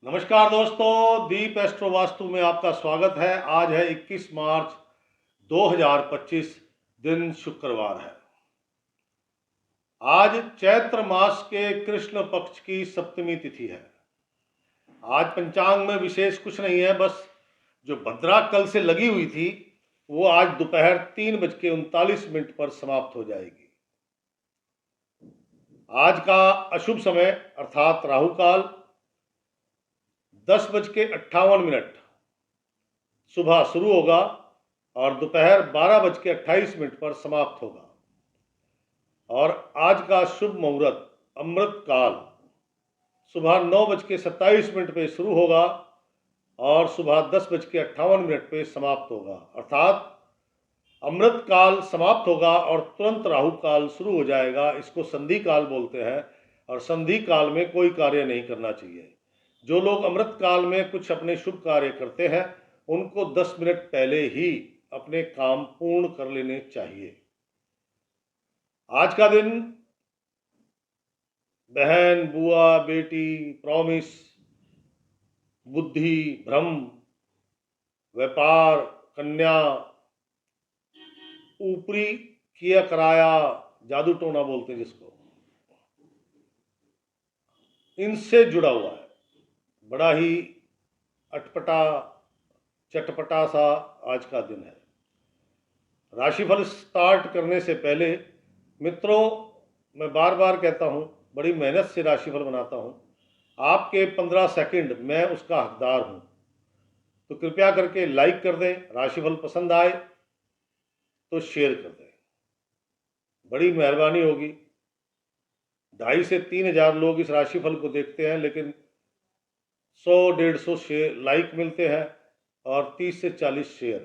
नमस्कार दोस्तों, दीप एस्ट्रो वास्तु में आपका स्वागत है। आज है 21 मार्च 2025, दिन शुक्रवार है। आज चैत्र मास के कृष्ण पक्ष की सप्तमी तिथि है। आज पंचांग में विशेष कुछ नहीं है, बस जो भद्रा कल से लगी हुई थी वो आज दोपहर 3:39 पर समाप्त हो जाएगी। आज का अशुभ समय अर्थात राहु काल 10:58 सुबह शुरू होगा और दोपहर 12:28 पर समाप्त होगा। और आज का शुभ मुहूर्त अमृत काल सुबह 9:27 पे शुरू होगा और सुबह 10:58 पे समाप्त होगा। अर्थात अमृत काल समाप्त होगा और तुरंत राहु काल शुरू हो जाएगा। इसको संधि काल बोलते हैं और संधि काल में कोई कार्य नहीं करना चाहिए। जो लोग अमृत काल में कुछ अपने शुभ कार्य करते हैं उनको 10 मिनट पहले ही अपने काम पूर्ण कर लेने चाहिए। आज का दिन बहन, बुआ, बेटी, प्रॉमिस, बुद्धि, भ्रम, व्यापार, कन्या, ऊपरी किया कराया, जादू टोना बोलते हैं जिसको, इनसे जुड़ा हुआ है। बड़ा ही अटपटा चटपटा सा आज का दिन है। राशिफल स्टार्ट करने से पहले मित्रों, मैं बार बार कहता हूँ, बड़ी मेहनत से राशिफल बनाता हूँ। आपके 15 सेकंड मैं उसका हकदार हूँ, तो कृपया करके लाइक कर दें। राशिफल पसंद आए तो शेयर कर दें, बड़ी मेहरबानी होगी। 2,500 से 3,000 लोग इस राशिफल को देखते हैं, लेकिन 100-150 शेयर लाइक मिलते हैं और 30 से 40 शेयर,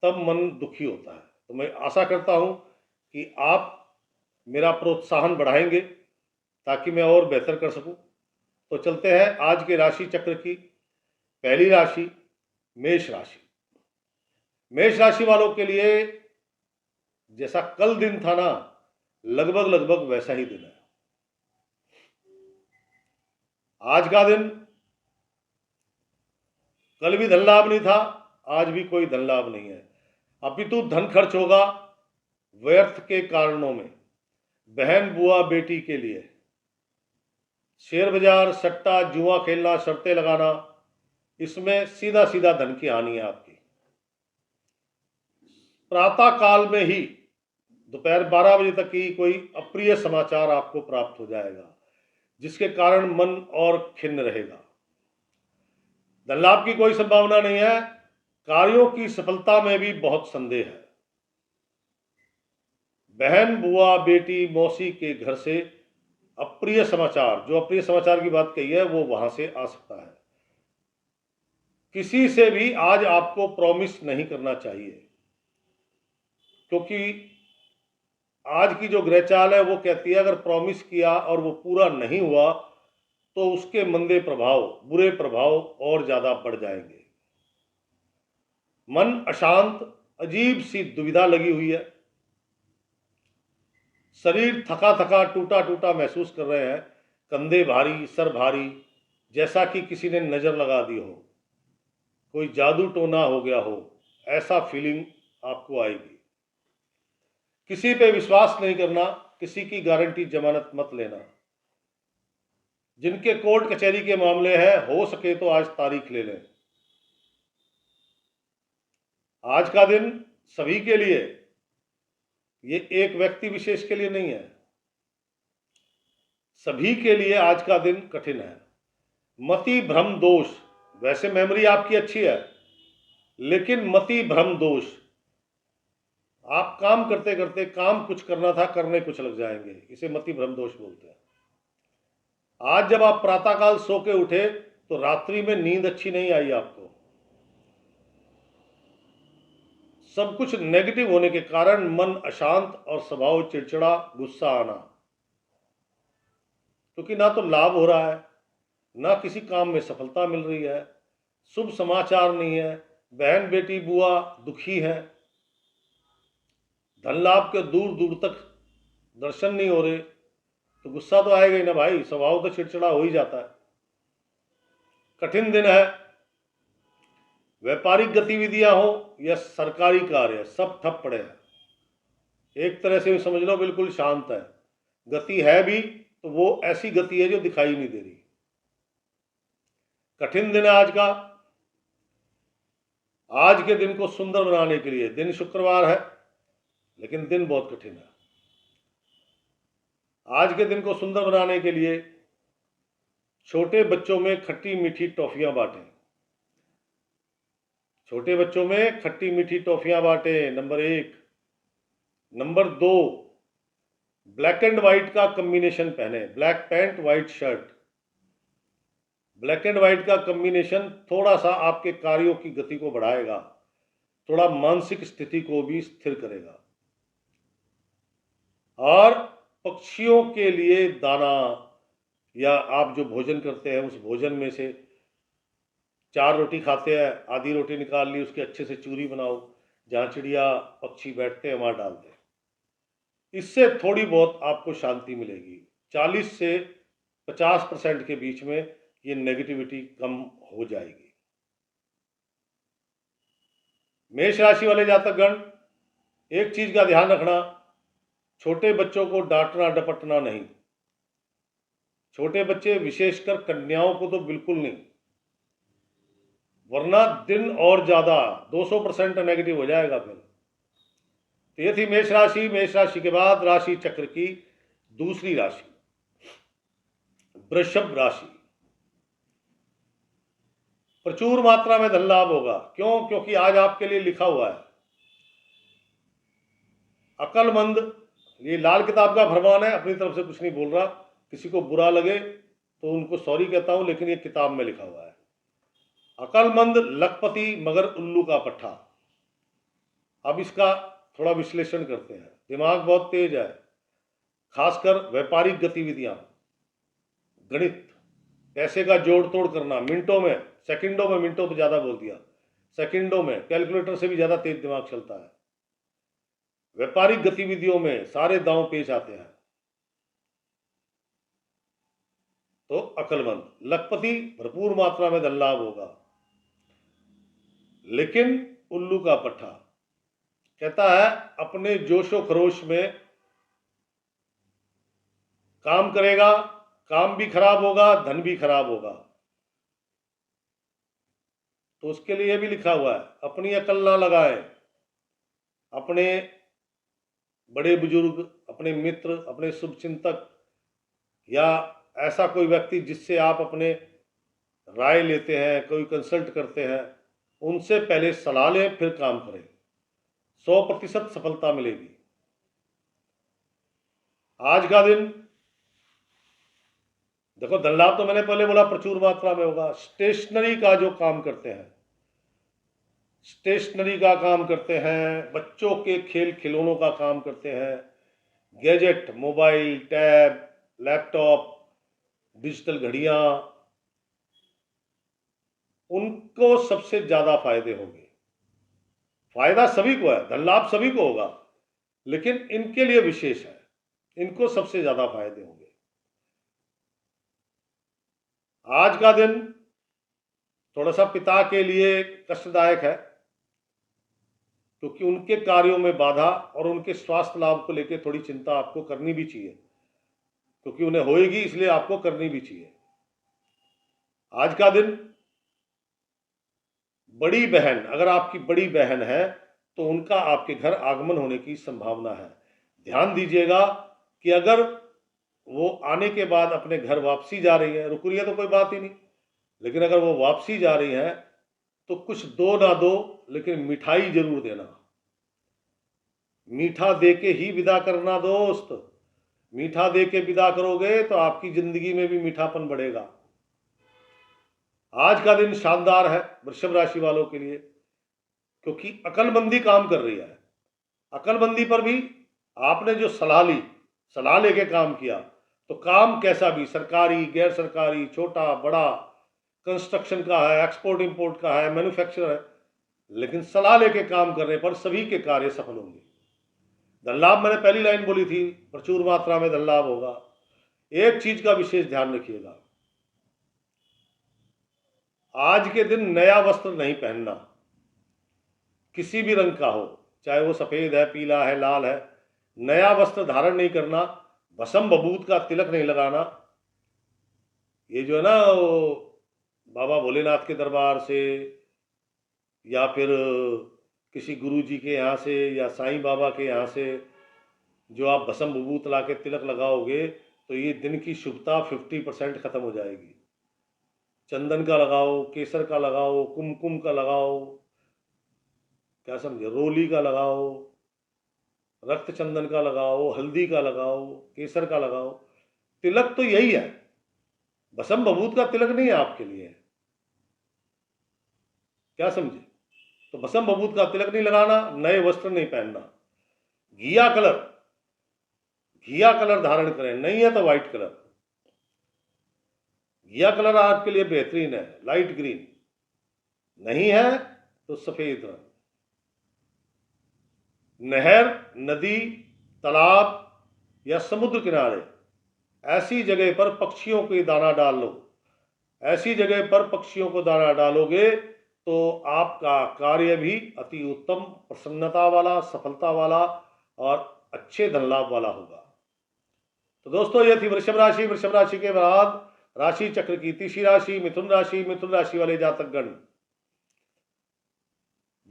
तब मन दुखी होता है। तो मैं आशा करता हूँ कि आप मेरा प्रोत्साहन बढ़ाएंगे ताकि मैं और बेहतर कर सकूं। तो चलते हैं आज के राशि चक्र की पहली राशि मेष राशि। मेष राशि वालों के लिए जैसा कल दिन था ना, लगभग वैसा ही दिन है। आज का दिन, कल भी धन लाभ नहीं था, आज भी कोई धन लाभ नहीं है। अपितु धन खर्च होगा व्यर्थ के कारणों में। बहन, बुआ, बेटी के लिए शेयर बाजार, सट्टा, जुआ खेलना, शर्तें लगाना, इसमें सीधा सीधा धन की हानि है आपकी। प्रातः काल में ही दोपहर 12 बजे तक ही कोई अप्रिय समाचार आपको प्राप्त हो जाएगा, जिसके कारण मन और खिन्न रहेगा। धन लाभ की कोई संभावना नहीं है। कार्यों की सफलता में भी बहुत संदेह है। बहन, बुआ, बेटी, मौसी के घर से अप्रिय समाचार, जो अप्रिय समाचार की बात कही है वो वहां से आ सकता है। किसी से भी आज आपको प्रॉमिस नहीं करना चाहिए, क्योंकि आज की जो ग्रह चाल है वो कहती है अगर प्रॉमिस किया और वो पूरा नहीं हुआ तो उसके मंदे प्रभाव, बुरे प्रभाव और ज्यादा बढ़ जाएंगे। मन अशांत, अजीब सी दुविधा लगी हुई है। शरीर थका थका, टूटा टूटा महसूस कर रहे हैं। कंधे भारी, सर भारी, जैसा कि किसी ने नजर लगा दी हो, कोई जादू टोना हो गया हो, ऐसा फीलिंग आपको आएगी। किसी पे विश्वास नहीं करना, किसी की गारंटी जमानत मत लेना। जिनके कोर्ट कचहरी के मामले हैं, हो सके तो आज तारीख ले लें। आज का दिन सभी के लिए, ये एक व्यक्ति विशेष के लिए नहीं है, सभी के लिए आज का दिन कठिन है। मति भ्रम दोष, वैसे मेमोरी आपकी अच्छी है, लेकिन मति भ्रम दोष, आप काम करते करते काम कुछ करना था, करने कुछ लग जाएंगे, इसे मति भ्रम दोष बोलते हैं। आज जब आप प्रातःकाल सो के उठे तो रात्रि में नींद अच्छी नहीं आई आपको। सब कुछ नेगेटिव होने के कारण मन अशांत और स्वभाव चिड़चिड़ा, गुस्सा आना, क्योंकि ना तो लाभ हो रहा है, ना किसी काम में सफलता मिल रही है, शुभ समाचार नहीं है। बहन, बेटी, बुआ दुखी है, धन लाभ के दूर दूर तक दर्शन नहीं हो रहे, तो गुस्सा तो आएगा ही ना भाई, स्वभाव तो चिड़चिड़ा हो ही जाता है। कठिन दिन है। व्यापारिक गतिविधियां हो या सरकारी कार्य, सब ठप पड़े हैं। एक तरह से समझ लो बिल्कुल शांत है। गति है भी तो वो ऐसी गति है जो दिखाई नहीं दे रही। कठिन दिन है आज का। आज के दिन को सुंदर बनाने के लिए, दिन शुक्रवार है लेकिन दिन बहुत कठिन है। आज के दिन को सुंदर बनाने के लिए छोटे बच्चों में खट्टी मीठी टॉफियां बांटें। छोटे बच्चों में खट्टी मीठी टॉफियां बांटें, number 1। Number 2, black and white का कॉम्बिनेशन पहने, black pant white shirt. Black and white का कॉम्बिनेशन थोड़ा सा आपके कार्यों की गति को बढ़ाएगा, थोड़ा मानसिक स्थिति को भी स्थिर करेगा। और पक्षियों के लिए दाना या आप जो भोजन करते हैं उस भोजन में से 4 रोटी खाते हैं, आधी रोटी निकाल ली, उसके अच्छे से चूरी बनाओ, जहाँ चिड़िया पक्षी बैठते हैं वहाँ डाल दें। इससे थोड़ी बहुत आपको शांति मिलेगी। 40 से 50% के बीच में ये नेगेटिविटी कम हो जाएगी। मेष राशि वाले जातकगण, एक चीज का ध्यान रखना, छोटे बच्चों को डांटना डपटना नहीं। छोटे बच्चे, विशेषकर कन्याओं को तो बिल्कुल नहीं, वरना दिन और ज्यादा 200% नेगेटिव हो जाएगा फिर। तो ये थी मेष राशि। मेष राशि के बाद राशि चक्र की दूसरी राशि वृषभ राशि। प्रचुर मात्रा में धन लाभ होगा। क्यों? क्योंकि आज आपके लिए लिखा हुआ है अकलमंद। ये लाल किताब का फरमान है, अपनी तरफ से कुछ नहीं बोल रहा। किसी को बुरा लगे तो उनको सॉरी कहता हूं, लेकिन ये किताब में लिखा हुआ है। अकलमंद लखपति मगर उल्लू का पट्ठा। अब इसका थोड़ा विश्लेषण करते हैं। दिमाग बहुत तेज है, खासकर व्यापारिक गतिविधियां, गणित, पैसे का जोड़ तोड़ करना, मिनटों में, सेकंडों में, मिनटों तो ज्यादा बोल दिया, सेकंडों में, कैलकुलेटर से भी ज्यादा तेज दिमाग चलता है। व्यापारिक गतिविधियों में सारे दांव पेश आते हैं। तो अकलमंद। लखपति, भरपूर मात्रा में धन लाभ होगा, लेकिन उल्लू का पट्ठा कहता है अपने जोशो खरोश में काम करेगा, काम भी खराब होगा, धन भी खराब होगा। तो उसके लिए भी लिखा हुआ है अपनी अकल ना लगाए। अपने बड़े बुजुर्ग, अपने मित्र, अपने शुभचिंतक या ऐसा कोई व्यक्ति जिससे आप अपने राय लेते हैं, कोई कंसल्ट करते हैं, उनसे पहले सलाह लें फिर काम करें। 100% सफलता मिलेगी। आज का दिन देखो, धन लाभ तो मैंने पहले बोला प्रचुर मात्रा में होगा। स्टेशनरी का जो काम करते हैं, स्टेशनरी का काम करते हैं, बच्चों के खेल खिलौनों का काम करते हैं, gadget, mobile, tab, laptop, digital घड़ियां, उनको सबसे ज्यादा फायदे होंगे। फायदा सभी को है, धन लाभ सभी को होगा, लेकिन इनके लिए विशेष है, इनको सबसे ज्यादा फायदे होंगे। आज का दिन थोड़ा सा पिता के लिए कष्टदायक है, क्योंकि उनके कार्यों में बाधा और उनके स्वास्थ्य लाभ को लेकर थोड़ी चिंता आपको करनी भी चाहिए, क्योंकि उन्हें होएगी, इसलिए आपको करनी भी चाहिए। आज का दिन बड़ी बहन, अगर आपकी बड़ी बहन है तो उनका आपके घर आगमन होने की संभावना है। ध्यान दीजिएगा कि अगर वो आने के बाद अपने घर वापसी जा रही है, रुक रही है तो कोई बात ही नहीं, लेकिन अगर वो वापसी जा रही है तो कुछ दो ना दो, लेकिन मिठाई जरूर देना। मीठा दे के ही विदा करना दोस्त। मीठा दे के विदा करोगे तो आपकी जिंदगी में भी मीठापन बढ़ेगा। आज का दिन शानदार है वृषभ राशि वालों के लिए, क्योंकि अकलमंदी काम कर रही है। अकलमंदी पर भी आपने जो सलाह ली, सलाह लेके काम किया, तो काम कैसा भी, सरकारी, गैर सरकारी, छोटा बड़ा, कंस्ट्रक्शन का है, एक्सपोर्ट इंपोर्ट का है, मैन्युफैक्चर है, लेकिन सलाह लेके काम करने पर सभी के कार्य सफल होंगे। धन लाभ मैंने पहली लाइन बोली थी, प्रचुर मात्रा में धन लाभ होगा। एक चीज का विशेष ध्यान रखिएगा, आज के दिन नया वस्त्र नहीं पहनना, किसी भी रंग का हो, चाहे वो सफ़ेद है, पीला है, लाल है, नया वस्त्र धारण नहीं करना, भस्म बबूत का तिलक नहीं लगाना। ये जो है ना, वो बाबा भोलेनाथ के दरबार से या फिर किसी गुरु जी के यहाँ से या साईं बाबा के यहाँ से जो आप भस्म बबूत ला के तिलक लगाओगे तो ये दिन की शुभता 50% खत्म हो जाएगी। चंदन का लगाओ, केसर का लगाओ, कुमकुम का लगाओ, क्या समझे, रोली का लगाओ, रक्त चंदन का लगाओ, हल्दी का लगाओ, केसर का लगाओ। तिलक तो यही है, भस्म बबूत का तिलक नहीं है आपके लिए, क्या समझे। तो भस्म बबूत का तिलक नहीं लगाना, नए वस्त्र नहीं पहनना, घिया कलर, घिया कलर धारण करें, नहीं है तो व्हाइट कलर। घिया कलर आपके लिए बेहतरीन है, लाइट ग्रीन, नहीं है तो सफेद रंग। नहर, नदी, तालाब या समुद्र किनारे ऐसी जगह पर पक्षियों को दाना डाल लो। ऐसी जगह पर पक्षियों को दाना डालोगे तो आपका कार्य भी अति उत्तम, प्रसन्नता वाला, सफलता वाला और अच्छे धन लाभ वाला होगा। तो दोस्तों, ये थी वृषभ राशि। वृषभ राशि के बाद राशि चक्र की तीसरी राशि मिथुन राशि। मिथुन राशि वाले जातकगण,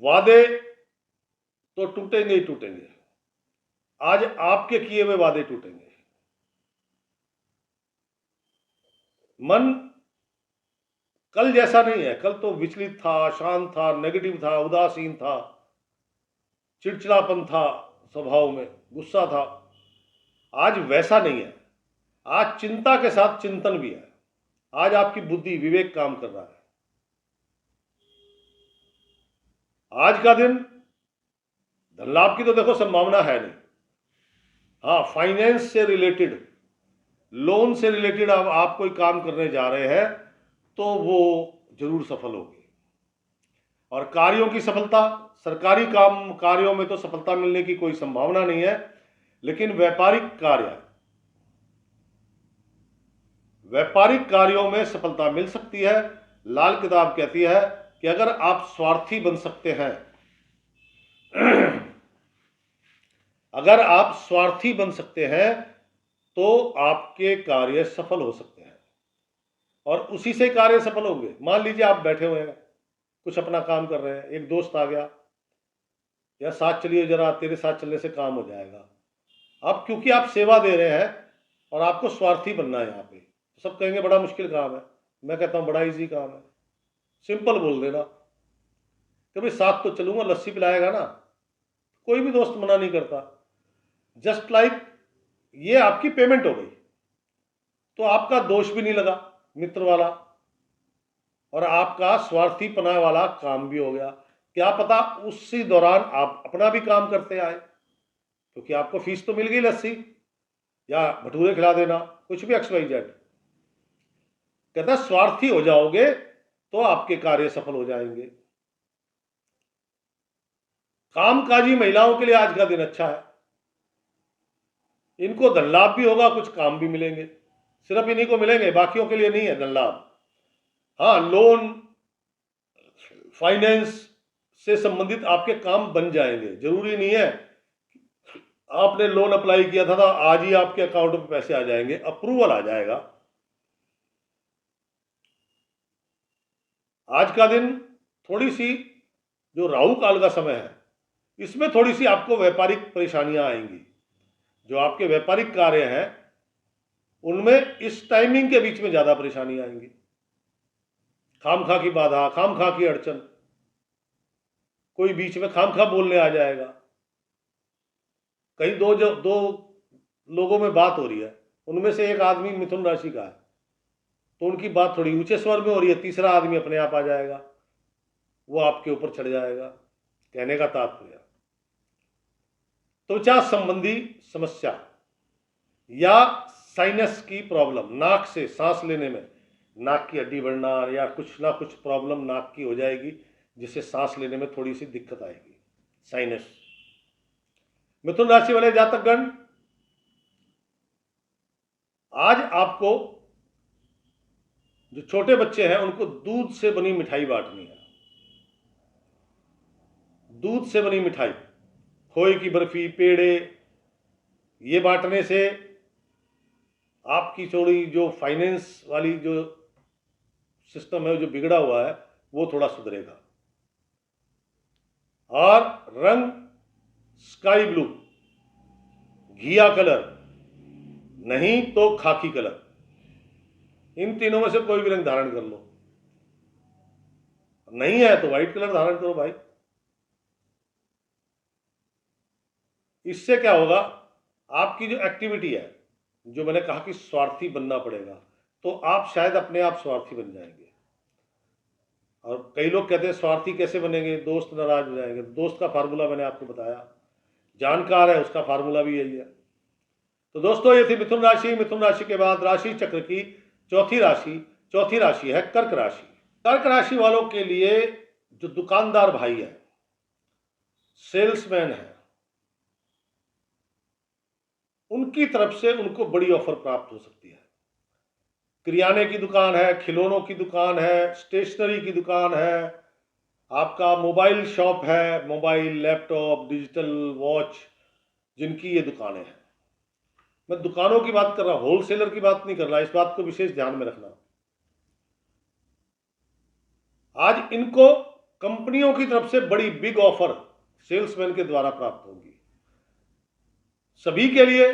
वादे तो टूटेंगे ही टूटेंगे। आज आपके किए हुए वादे टूटेंगे। मन कल जैसा नहीं है, कल तो विचलित था, शांत था, नेगेटिव था, उदासीन था, चिड़चिड़ापन था, स्वभाव में गुस्सा था। आज वैसा नहीं है, आज चिंता के साथ चिंतन भी है। आज आपकी बुद्धि, विवेक काम कर रहा है। आज का दिन धन लाभ की तो देखो संभावना है नहीं। हाँ, फाइनेंस से रिलेटेड, लोन से रिलेटेड आप कोई काम करने जा रहे हैं तो वो जरूर सफल होगी। और कार्यों की सफलता, सरकारी काम कार्यों में तो सफलता मिलने की कोई संभावना नहीं है, लेकिन व्यापारिक कार्यों में सफलता मिल सकती है। लाल किताब कहती है कि अगर आप स्वार्थी बन सकते हैं अगर आप स्वार्थी बन सकते हैं तो आपके कार्य सफल हो सकते हैं और उसी से कार्य सफल होंगे। मान लीजिए आप बैठे हुए हैं, कुछ अपना काम कर रहे हैं, एक दोस्त आ गया, या साथ चलिए जरा, तेरे साथ चलने से काम हो जाएगा। अब क्योंकि आप सेवा दे रहे हैं और आपको स्वार्थी बनना है यहाँ पे, तो सब कहेंगे बड़ा मुश्किल काम है। मैं कहता हूँ बड़ा इजी काम है, सिंपल बोल देना कि भाई साथ तो चलूंगा, लस्सी पिलाएगा ना, कोई भी दोस्त मना नहीं करता। जस्ट लाइक ये आपकी पेमेंट हो गई, तो आपका दोष भी नहीं लगा मित्र वाला, और आपका स्वार्थीपना वाला काम भी हो गया। क्या पता उसी दौरान आप अपना भी काम करते आए, क्योंकि आपको फीस तो मिल गई, लस्सी या भटूरे खिला देना, कुछ भी XYZ। कहता स्वार्थी हो जाओगे तो आपके कार्य सफल हो जाएंगे। कामकाजी महिलाओं के लिए आज का दिन अच्छा है, इनको धन लाभ भी होगा, कुछ काम भी मिलेंगे। सिर्फ इन्हीं को मिलेंगे, बाकियों के लिए नहीं है धन लाभ। हाँ, लोन, फाइनेंस से संबंधित आपके काम बन जाएंगे। जरूरी नहीं है आपने लोन अप्लाई किया था तो आज ही आपके अकाउंट में पैसे आ जाएंगे, अप्रूवल आ जाएगा। आज का दिन थोड़ी सी जो राहु काल का समय है, इसमें थोड़ी सी आपको व्यापारिक परेशानियां आएंगी। जो आपके व्यापारिक कार्य हैं उनमें इस टाइमिंग के बीच में ज्यादा परेशानी आएंगी। खामखा की बाधा, खामखा की अड़चन, कोई बीच में खामखा बोलने आ जाएगा। कहीं दो लोगों में बात हो रही है, उनमें से एक आदमी मिथुन राशि का है, तो उनकी बात थोड़ी ऊंचे स्वर में हो रही है, तीसरा आदमी अपने आप आ जाएगा, वो आपके ऊपर चढ़ जाएगा। कहने का तात्पर्य, त्वचा संबंधी समस्या या साइनस की प्रॉब्लम, नाक से सांस लेने में नाक की हड्डी बढ़ना या कुछ ना कुछ प्रॉब्लम नाक की हो जाएगी, जिससे सांस लेने में थोड़ी सी दिक्कत आएगी, साइनस। मिथुन राशि वाले जातकगण, आज आपको जो छोटे बच्चे हैं उनको दूध से बनी मिठाई बांटनी है। दूध से बनी मिठाई, खोए की बर्फी, पेड़े, ये बांटने से आपकी थोड़ी जो फाइनेंस वाली जो सिस्टम है जो बिगड़ा हुआ है वो थोड़ा सुधरेगा। और रंग स्काई ब्लू, घिया कलर, नहीं तो खाकी कलर, इन तीनों में से कोई भी रंग धारण कर लो। नहीं है तो व्हाइट कलर धारण करो भाई। इससे क्या होगा, आपकी जो एक्टिविटी है, जो मैंने कहा कि स्वार्थी बनना पड़ेगा, तो आप शायद अपने आप स्वार्थी बन जाएंगे। और कई लोग कहते हैं स्वार्थी कैसे बनेंगे, दोस्त नाराज हो जाएंगे। दोस्त का फार्मूला मैंने आपको बताया, जानकार है उसका फार्मूला भी यही है। तो दोस्तों ये थी मिथुन राशि। मिथुन राशि के बाद राशि चक्र की चौथी राशि है कर्क राशि। कर्क राशि वालों के लिए जो दुकानदार भाई है, सेल्समैन है, उनकी तरफ से उनको बड़ी ऑफर प्राप्त हो सकती है। किराने की दुकान है, खिलौनों की दुकान है, स्टेशनरी की दुकान है, आपका मोबाइल शॉप है, मोबाइल, लैपटॉप, डिजिटल वॉच, जिनकी ये दुकानें हैं। मैं दुकानों की बात कर रहा हूं, होलसेलर की बात नहीं कर रहा। इस बात को विशेष ध्यान में रखना। आज इनको कंपनियों की तरफ से बड़ी बिग ऑफर सेल्समैन के द्वारा प्राप्त होगी। सभी के लिए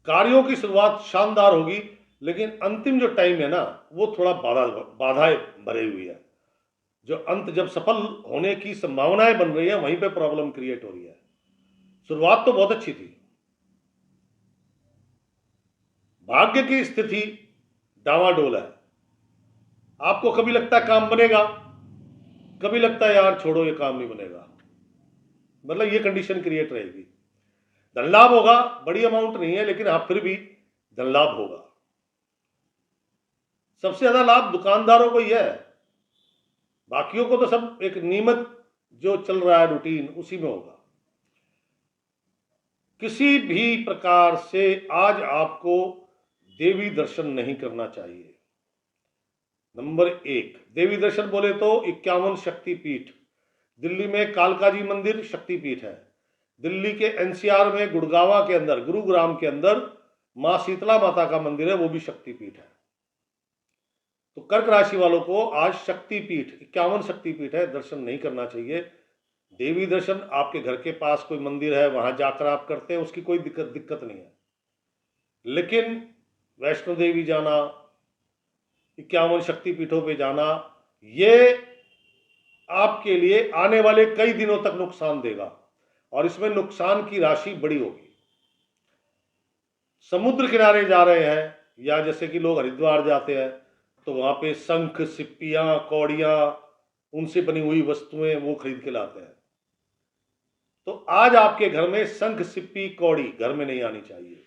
कार्यों की शुरुआत शानदार होगी, लेकिन अंतिम जो टाइम है ना, वो थोड़ा बाधाएं भरी हुई है। जो अंत जब सफल होने की संभावनाएं बन रही है, वहीं पे प्रॉब्लम क्रिएट हो रही है। शुरुआत तो बहुत अच्छी थी। भाग्य की स्थिति डावाडोल है। आपको कभी लगता है काम बनेगा, कभी लगता है यार छोड़ो ये काम नहीं बनेगा। मतलब ये कंडीशन क्रिएट रहेगी। धन लाभ होगा, बड़ी अमाउंट नहीं है, लेकिन हाँ फिर भी धन लाभ होगा। सबसे ज्यादा लाभ दुकानदारों को ही है, बाकियों को तो सब एक नियमित जो चल रहा है रूटीन, उसी में होगा। किसी भी प्रकार से आज आपको देवी दर्शन नहीं करना चाहिए। नंबर 1, देवी दर्शन बोले तो 51 शक्तिपीठ। दिल्ली में कालका जी मंदिर शक्तिपीठ है। दिल्ली के एनसीआर में गुड़गावा के अंदर, गुरुग्राम के अंदर मां शीतला माता का मंदिर है, वो भी शक्तिपीठ है। तो कर्क राशि वालों को आज शक्तिपीठ, 51 शक्तिपीठ है, दर्शन नहीं करना चाहिए। देवी दर्शन आपके घर के पास कोई मंदिर है, वहां जाकर आप करते हैं, उसकी कोई दिक्कत नहीं है। लेकिन वैष्णो देवी जाना, 51 शक्तिपीठों पे जाना, ये आपके लिए आने वाले कई दिनों तक नुकसान देगा, और इसमें नुकसान की राशि बड़ी होगी। समुद्र किनारे जा रहे हैं, या जैसे कि लोग हरिद्वार जाते हैं, तो वहां पे शंख, सिप्पियां, कौड़ियां, उनसे बनी हुई वस्तुएं वो खरीद के लाते हैं। तो आज आपके घर में शंख, सिप्पी, कौड़ी घर में नहीं आनी चाहिए।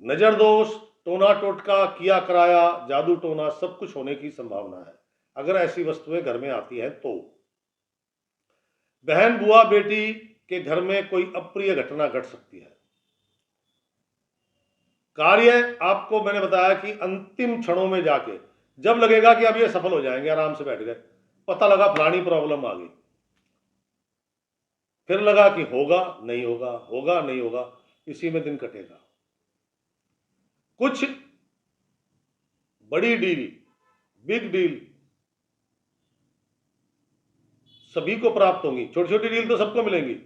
नजर दोष, टोना टोटका, किया कराया, जादू टोना, सब कुछ होने की संभावना है अगर ऐसी वस्तुएं घर में आती हैं तो। बहन, बुआ, बेटी के घर में कोई अप्रिय घटना घट सकती है। कार्य आपको मैंने बताया कि अंतिम क्षणों में जाके जब लगेगा कि अब ये सफल हो जाएंगे, आराम से बैठ गए, पता लगा फलानी प्रॉब्लम आ गई, फिर लगा कि होगा नहीं होगा, होगा नहीं होगा, इसी में दिन कटेगा। कुछ बड़ी डील, बिग डील सभी को प्राप्त होंगी। छोटी छोटी डील तो सबको मिलेंगी,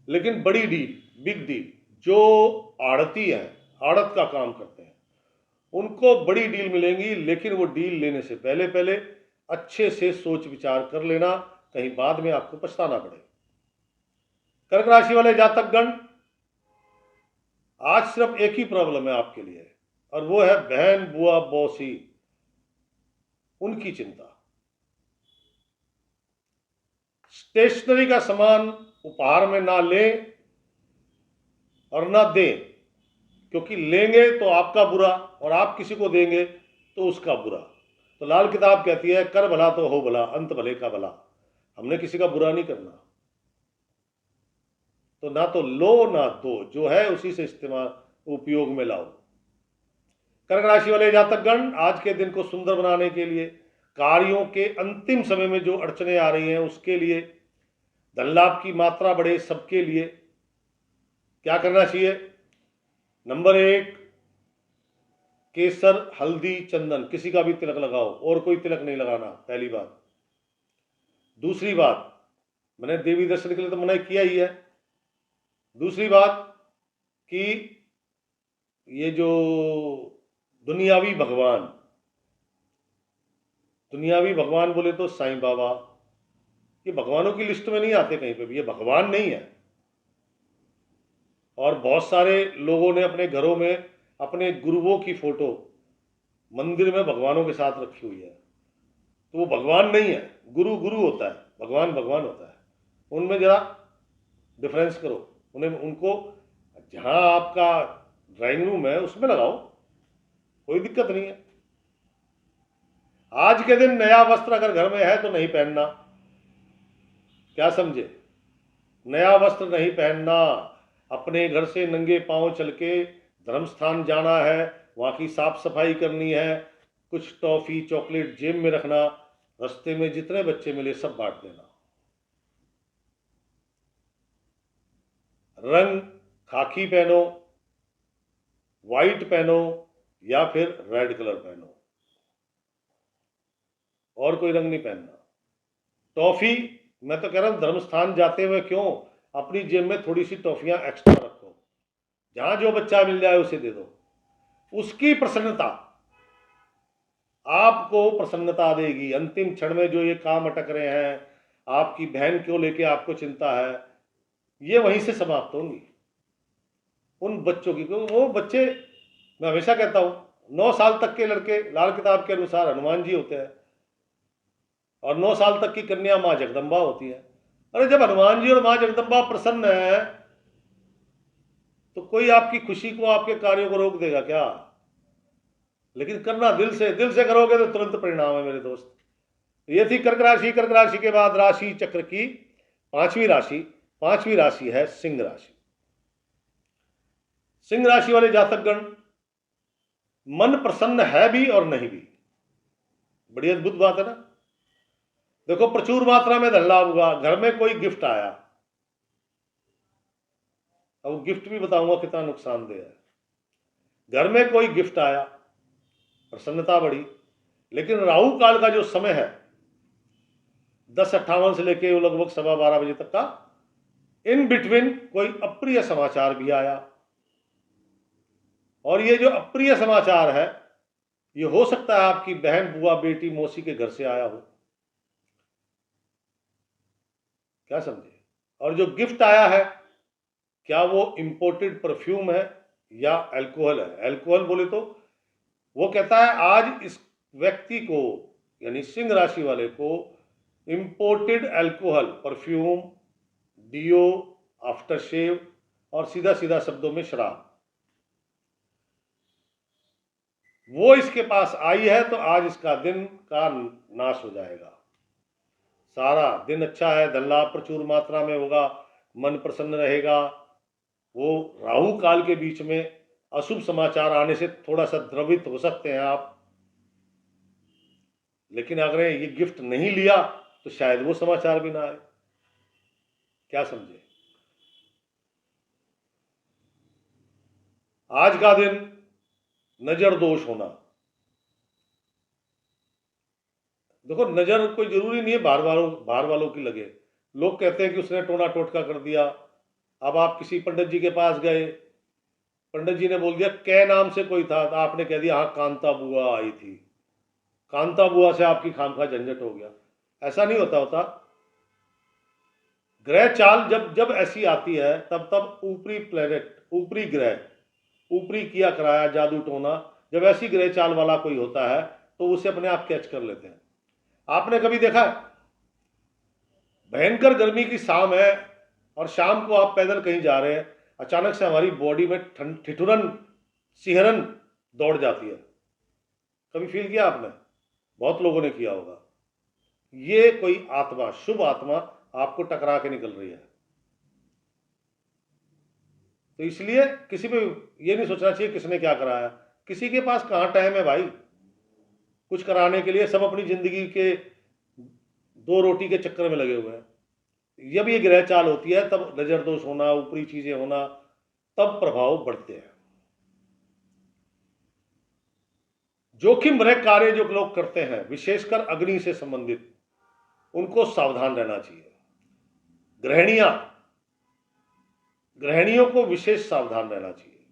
लेकिन बड़ी डील, बिग डील, जो आड़ती है, आड़त का काम करते हैं, उनको बड़ी डील मिलेंगी। लेकिन वो डील लेने से पहले पहले अच्छे से सोच विचार कर लेना, कहीं बाद में आपको पछताना पड़े। कर्क राशि वाले जातकगण, आज सिर्फ एक ही प्रॉब्लम है आपके लिए, और वो है बहन, बुआ, बौसी, उनकी चिंता। स्टेशनरी का सामान उपहार में ना लें और ना दें, क्योंकि लेंगे तो आपका बुरा, और आप किसी को देंगे तो उसका बुरा। तो लाल किताब कहती है, कर भला तो हो भला, अंत भले का भला। हमने किसी का बुरा नहीं करना, तो ना तो लो ना दो, जो है उसी से इस्तेमाल उपयोग में लाओ। कर्क राशि वाले जातकगण, आज के दिन को सुंदर बनाने के लिए, कार्यों के अंतिम समय में जो अड़चने आ रही हैं उसके लिए, धन लाभ की मात्रा बढ़े, सबके लिए क्या करना चाहिए? नंबर 1, केसर, हल्दी, चंदन, किसी का भी तिलक लगाओ, और कोई तिलक नहीं लगाना, पहली बात। दूसरी बात, मैंने देवी दर्शन के लिए तो मना किया ही है। दूसरी बात कि ये जो दुनियावी भगवान बोले तो साईं बाबा, ये भगवानों की लिस्ट में नहीं आते कहीं पे भी, ये भगवान नहीं है। और बहुत सारे लोगों ने अपने घरों में अपने गुरुओं की फोटो मंदिर में भगवानों के साथ रखी हुई है, तो वो भगवान नहीं है। गुरु गुरु होता है, भगवान भगवान होता है। उनमें जरा डिफरेंस करो, उनको जहां आपका ड्राइंग रूम है उसमें लगाओ, कोई दिक्कत नहीं है। आज के दिन नया वस्त्र अगर घर में है तो नहीं पहनना, क्या समझे? नया वस्त्र नहीं पहनना, अपने घर से नंगे पांव चल के धर्म स्थान जाना है, वहां की साफ सफाई करनी है, कुछ टॉफी चॉकलेट जेब में रखना, रास्ते में जितने बच्चे मिले सब बांट देना। रंग खाकी पहनो, व्हाइट पहनो, या फिर रेड कलर पहनो, और कोई रंग नहीं पहनना। टॉफी, मैं तो कह रहा हूं धर्म स्थान जाते हुए क्यों, अपनी जेब में थोड़ी सी टॉफियां एक्स्ट्रा रखो, जहां जो बच्चा मिल जाए उसे दे दो। उसकी प्रसन्नता आपको प्रसन्नता देगी। अंतिम क्षण में जो ये काम अटक रहे हैं, आपकी बहन को लेके आपको चिंता है, ये वहीं से समाप्त होंगी। उन बच्चों की, वो बच्चे, मैं हमेशा कहता हूं 9 साल तक के लड़के लाल किताब के अनुसार हनुमान जी होते हैं, और 9 साल तक की कन्या मां जगदम्बा होती है। अरे जब हनुमान जी और मां जगदम्बा प्रसन्न है तो कोई आपकी खुशी को, आपके कार्यों को रोक देगा क्या? लेकिन करना दिल से करोगे तो तुरंत परिणाम है मेरे दोस्त। ये थी कर्क राशि। कर्क राशि के बाद राशि चक्र की पांचवी राशि है सिंह राशि। सिंह राशि वाले जातकगण, मन प्रसन्न है भी और नहीं भी, बड़ी अद्भुत बात है ना। देखो, प्रचुर मात्रा में धन लाभ हुआ, घर में कोई गिफ्ट आया, अब गिफ्ट भी बताऊंगा कितना नुकसानदेह है। घर में कोई गिफ्ट आया, प्रसन्नता बढ़ी, लेकिन राहु काल का जो समय है 10:58 से लेके लगभग 12:15 बजे तक का, इन बिटवीन कोई अप्रिय समाचार भी आया। और ये जो अप्रिय समाचार है, ये हो सकता है आपकी बहन, बुआ, बेटी, मौसी के घर से आया हो, क्या समझे? और जो गिफ्ट आया है, क्या वो इंपोर्टेड परफ्यूम है या अल्कोहल है? अल्कोहल बोले तो वो कहता है आज इस व्यक्ति को, यानी सिंह राशि वाले को, imported alcohol, perfume, deo, after shave, और सीधा सीधा शब्दों में शराब, वो इसके पास आई है, तो आज इसका दिन का नाश हो जाएगा। सारा दिन अच्छा है, धन लाभ प्रचुर मात्रा में होगा, मन प्रसन्न रहेगा। वो राहु काल के बीच में अशुभ समाचार आने से थोड़ा सा द्रवित हो सकते हैं आप, लेकिन अगर ये गिफ्ट नहीं लिया तो शायद वो समाचार भी ना आए, क्या समझे? आज का दिन नजर दोष होना, देखो नजर कोई जरूरी नहीं है बाहर वालों की लगे। लोग कहते हैं कि उसने टोना टोटका कर दिया। अब आप किसी पंडित जी के पास गए, पंडित जी ने बोल दिया कै नाम से कोई था, तो आपने कह दिया हाँ कांता बुआ आई थी, कांता बुआ से आपकी खामखा झंझट हो गया। ऐसा नहीं होता। ग्रह चाल जब जब ऐसी आती है, तब तब ऊपरी प्लेनेट, ऊपरी ग्रह, ऊपरी किया कराया जादू टोना, जब ऐसी ग्रह चाल वाला कोई होता है तो उसे अपने आप कैच कर लेते हैं। आपने कभी देखा है, भयंकर गर्मी की शाम है और शाम को आप पैदल कहीं जा रहे हैं, अचानक से हमारी बॉडी में ठिठुरन, सिहरन दौड़ जाती है। कभी फील किया आपने? बहुत लोगों ने किया होगा। ये कोई आत्मा, शुभ आत्मा आपको टकरा के निकल रही है। तो इसलिए किसी पे ये नहीं सोचना चाहिए किसने क्या कराया, किसी के पास कहाँ टाइम है भाई कुछ कराने के लिए। सब अपनी जिंदगी के दो रोटी के चक्कर में लगे हुए हैं। जब ये ग्रह चाल होती है तब नजर दोष होना, ऊपरी चीजें होना, तब प्रभाव बढ़ते हैं। जोखिम भरे कार्य जो लोग करते हैं, विशेषकर अग्नि से संबंधित, उनको सावधान रहना चाहिए। गृहिणियों को विशेष सावधान रहना चाहिए,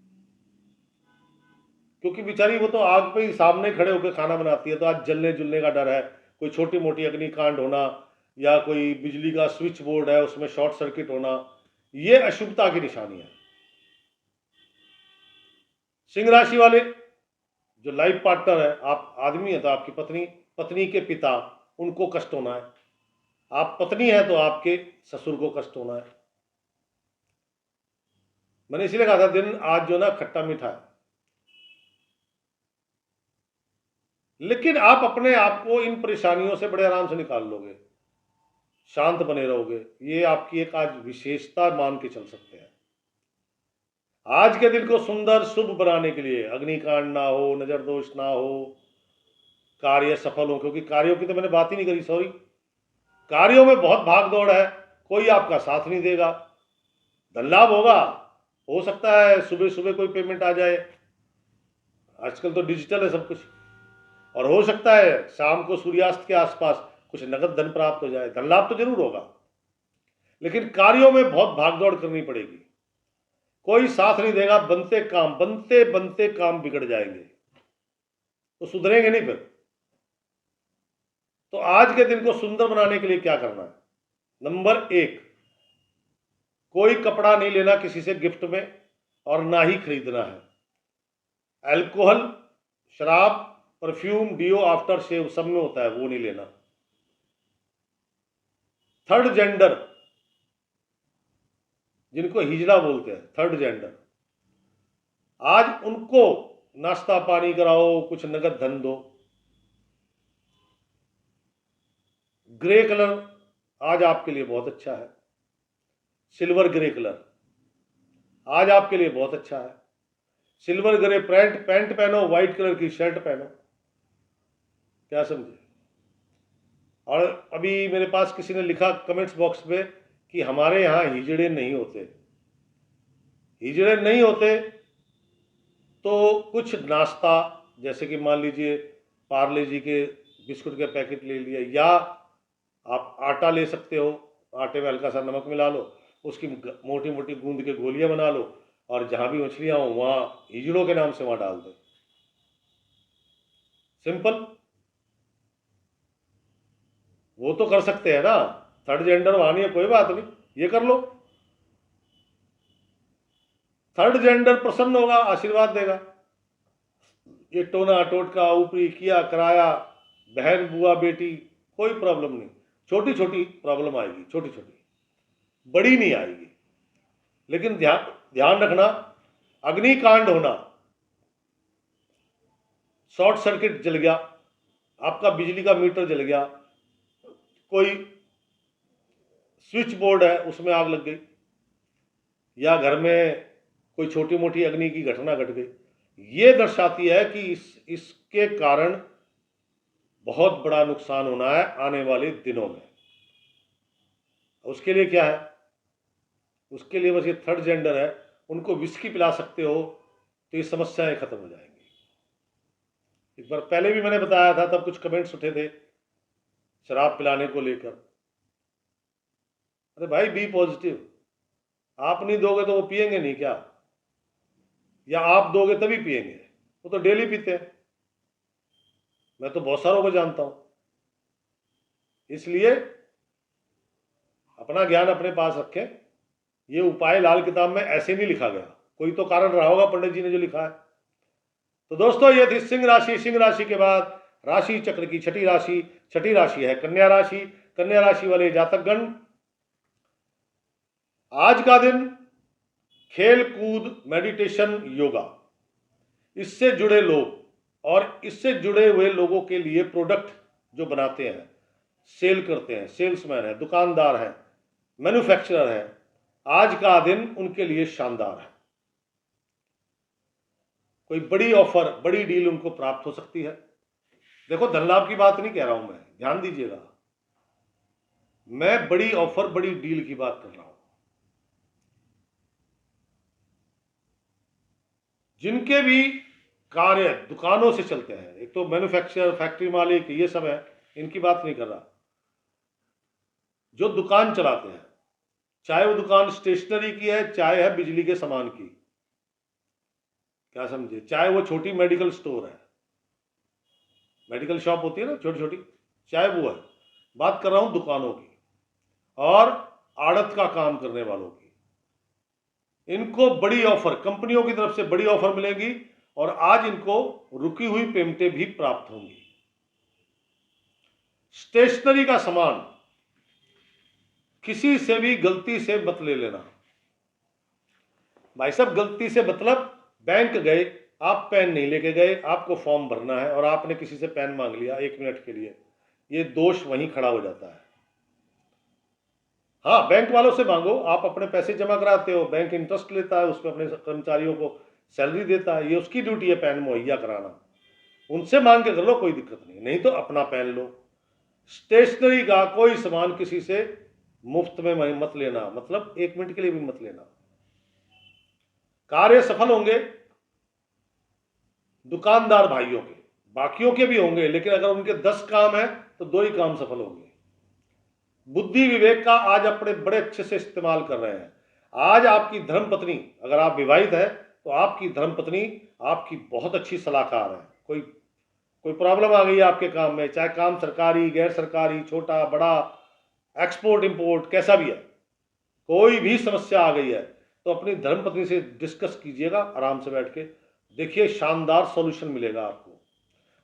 क्योंकि बेचारी वो तो आग पे ही सामने खड़े होकर खाना बनाती है, तो आज जलने जुलने का डर है। कोई छोटी मोटी अग्निकांड होना या कोई बिजली का स्विच बोर्ड है उसमें शॉर्ट सर्किट होना, ये अशुभता की निशानी है। सिंह राशि वाले जो लाइफ पार्टनर है, आप आदमी है तो आपकी पत्नी के पिता, उनको कष्ट होना है। आप पत्नी है तो आपके ससुर को कष्ट होना है। मैंने इसीलिए कहा था दिन आज जो ना खट्टा मीठा है, लेकिन आप अपने आप को इन परेशानियों से बड़े आराम से निकाल लोगे, शांत बने रहोगे। ये आपकी एक आज विशेषता मान के चल सकते हैं। आज के दिन को सुंदर शुभ बनाने के लिए अग्निकांड ना हो, नजर दोष ना हो, कार्य सफल हो, क्योंकि कार्यों की तो मैंने बात ही नहीं करी, सॉरी। कार्यों में बहुत भाग दौड़ है, कोई आपका साथ नहीं देगा। धन लाभ होगा, हो सकता है सुबह सुबह कोई पेमेंट आ जाए, आजकल तो डिजिटल है सब कुछ, और हो सकता है शाम को सूर्यास्त के आसपास कुछ नगद धन प्राप्त हो जाए। धन लाभ तो जरूर होगा, लेकिन कार्यों में बहुत भागदौड़ करनी पड़ेगी। कोई साथ नहीं देगा, बनते बनते काम बिगड़ जाएंगे, तो सुधरेंगे नहीं फिर। तो आज के दिन को सुंदर बनाने के लिए क्या करना है? नंबर 1, कोई कपड़ा नहीं लेना किसी से गिफ्ट में, और ना ही खरीदना है। अल्कोहल, शराब, परफ्यूम, डियो, आफ्टर शेव सब में होता है, वो नहीं लेना। थर्ड जेंडर, जिनको हिजड़ा बोलते हैं, थर्ड जेंडर, आज उनको नाश्ता पानी कराओ, कुछ नगद धन दो। ग्रे कलर आज आपके लिए बहुत अच्छा है, सिल्वर ग्रे कलर आज आपके लिए बहुत अच्छा है। सिल्वर ग्रे पैंट पहनो, व्हाइट कलर की शर्ट पहनो, क्या समझे। और अभी मेरे पास किसी ने लिखा कमेंट्स बॉक्स में कि हमारे यहाँ हिजड़े नहीं होते। हिजड़े नहीं होते तो कुछ नाश्ता, जैसे कि मान लीजिए पार्ले जी के बिस्कुट के पैकेट ले लिया, या आप आटा ले सकते हो, आटे में हल्का सा नमक मिला लो, उसकी मोटी मोटी गूंद के गोलियां बना लो, और जहां भी मछलियां हो वहां हिजड़ों के नाम से वहां डाल दो। सिंपल, वो तो कर सकते हैं ना, थर्ड जेंडर वहां नहीं है, कोई बात नहीं, ये कर लो। थर्ड जेंडर प्रसन्न होगा, आशीर्वाद देगा। ये टोना टोटका ऊपरी किया कराया, बहन बुआ बेटी, कोई प्रॉब्लम नहीं। छोटी छोटी प्रॉब्लम आएगी, छोटी छोटी, बड़ी नहीं आएगी। लेकिन ध्यान रखना, अग्निकांड होना, शॉर्ट सर्किट जल गया, आपका बिजली का मीटर जल गया, कोई स्विच बोर्ड है उसमें आग लग गई, या घर में कोई छोटी मोटी अग्नि की घटना घट गई, ये दर्शाती है कि इसके कारण बहुत बड़ा नुकसान होना है आने वाले दिनों में। उसके लिए क्या है? उसके लिए बस ये थर्ड जेंडर है, उनको विस्की पिला सकते हो तो ये समस्याएं खत्म हो जाएंगी। एक बार पहले भी मैंने बताया था, तब कुछ कमेंट्स उठे थे शराब पिलाने को लेकर। अरे भाई बी पॉजिटिव, आप नहीं दोगे तो वो पिएंगे नहीं क्या? या आप दोगे तभी पिएंगे? वो तो डेली पीते हैं, मैं तो बहुत सारों को जानता हूं। इसलिए अपना ज्ञान अपने पास रखें। ये उपाय लाल किताब में ऐसे नहीं लिखा गया, कोई तो कारण रहा होगा पंडित जी ने जो लिखा है। तो दोस्तों ये थी सिंह राशि। सिंह राशि के बाद राशि चक्र की छठी राशि है कन्या राशि। कन्या राशि वाले जातकगण, आज का दिन खेल कूद, मेडिटेशन, योगा, इससे जुड़े लोग और इससे जुड़े हुए लोगों के लिए प्रोडक्ट जो बनाते हैं, सेल करते हैं, सेल्समैन है, दुकानदार है, मैन्युफैक्चरर है, आज का दिन उनके लिए शानदार है। कोई बड़ी ऑफर, बड़ी डील उनको प्राप्त हो सकती है। देखो, धन लाभ की बात नहीं कह रहा हूं मैं, ध्यान दीजिएगा, मैं बड़ी ऑफर, बड़ी डील की बात कर रहा हूं। जिनके भी कार्य दुकानों से चलते हैं, एक तो मैन्युफैक्चरर, फैक्ट्री मालिक, ये सब है, इनकी बात नहीं कर रहा। जो दुकान चलाते हैं, चाहे वो दुकान स्टेशनरी की है, चाहे है बिजली के सामान की, क्या समझे, चाहे वो छोटी मेडिकल स्टोर है, मेडिकल शॉप होती है ना छोटी छोटी, चाहे वो है, बात कर रहा हूं दुकानों की और आड़त का काम करने वालों की। इनको बड़ी ऑफर, कंपनियों की तरफ से बड़ी ऑफर मिलेगी और आज इनको रुकी हुई पेमेंटें भी प्राप्त होंगी। स्टेशनरी का सामान किसी से भी गलती से मत ले लेना भाई साहब। गलती से मतलब बैंक गए, आप पेन नहीं लेके गए, आपको फॉर्म भरना है और आपने किसी से पेन मांग लिया 1 मिनट के लिए, ये दोष वहीं खड़ा हो जाता है। हाँ, बैंक वालों से मांगो, आप अपने पैसे जमा कराते हो, बैंक इंटरेस्ट लेता है, उसमें अपने कर्मचारियों को सैलरी देता है, ये उसकी ड्यूटी है पेन मुहैया कराना। उनसे मांग के कर लो, कोई दिक्कत नहीं, नहीं तो अपना पेन लो। स्टेशनरी का कोई सामान किसी से मुफ्त में मत लेना, मतलब 1 मिनट के लिए भी मत लेना। कार्य सफल होंगे दुकानदार भाइयों के, बाकियों के भी होंगे, लेकिन अगर उनके 10 काम है तो 2 ही काम सफल होंगे। बुद्धि विवेक का आज अपने बड़े अच्छे से इस्तेमाल कर रहे हैं। आज आपकी धर्मपत्नी, अगर आप विवाहित है तो आपकी धर्मपत्नी आपकी बहुत अच्छी सलाहकार है। कोई प्रॉब्लम आ गई है आपके काम में, चाहे काम सरकारी, गैर सरकारी, छोटा बड़ा, एक्सपोर्ट इंपोर्ट, कैसा भी है, कोई भी समस्या आ गई है तो अपनी धर्मपत्नी से डिस्कस कीजिएगा आराम से बैठ के, देखिए शानदार सॉल्यूशन मिलेगा आपको।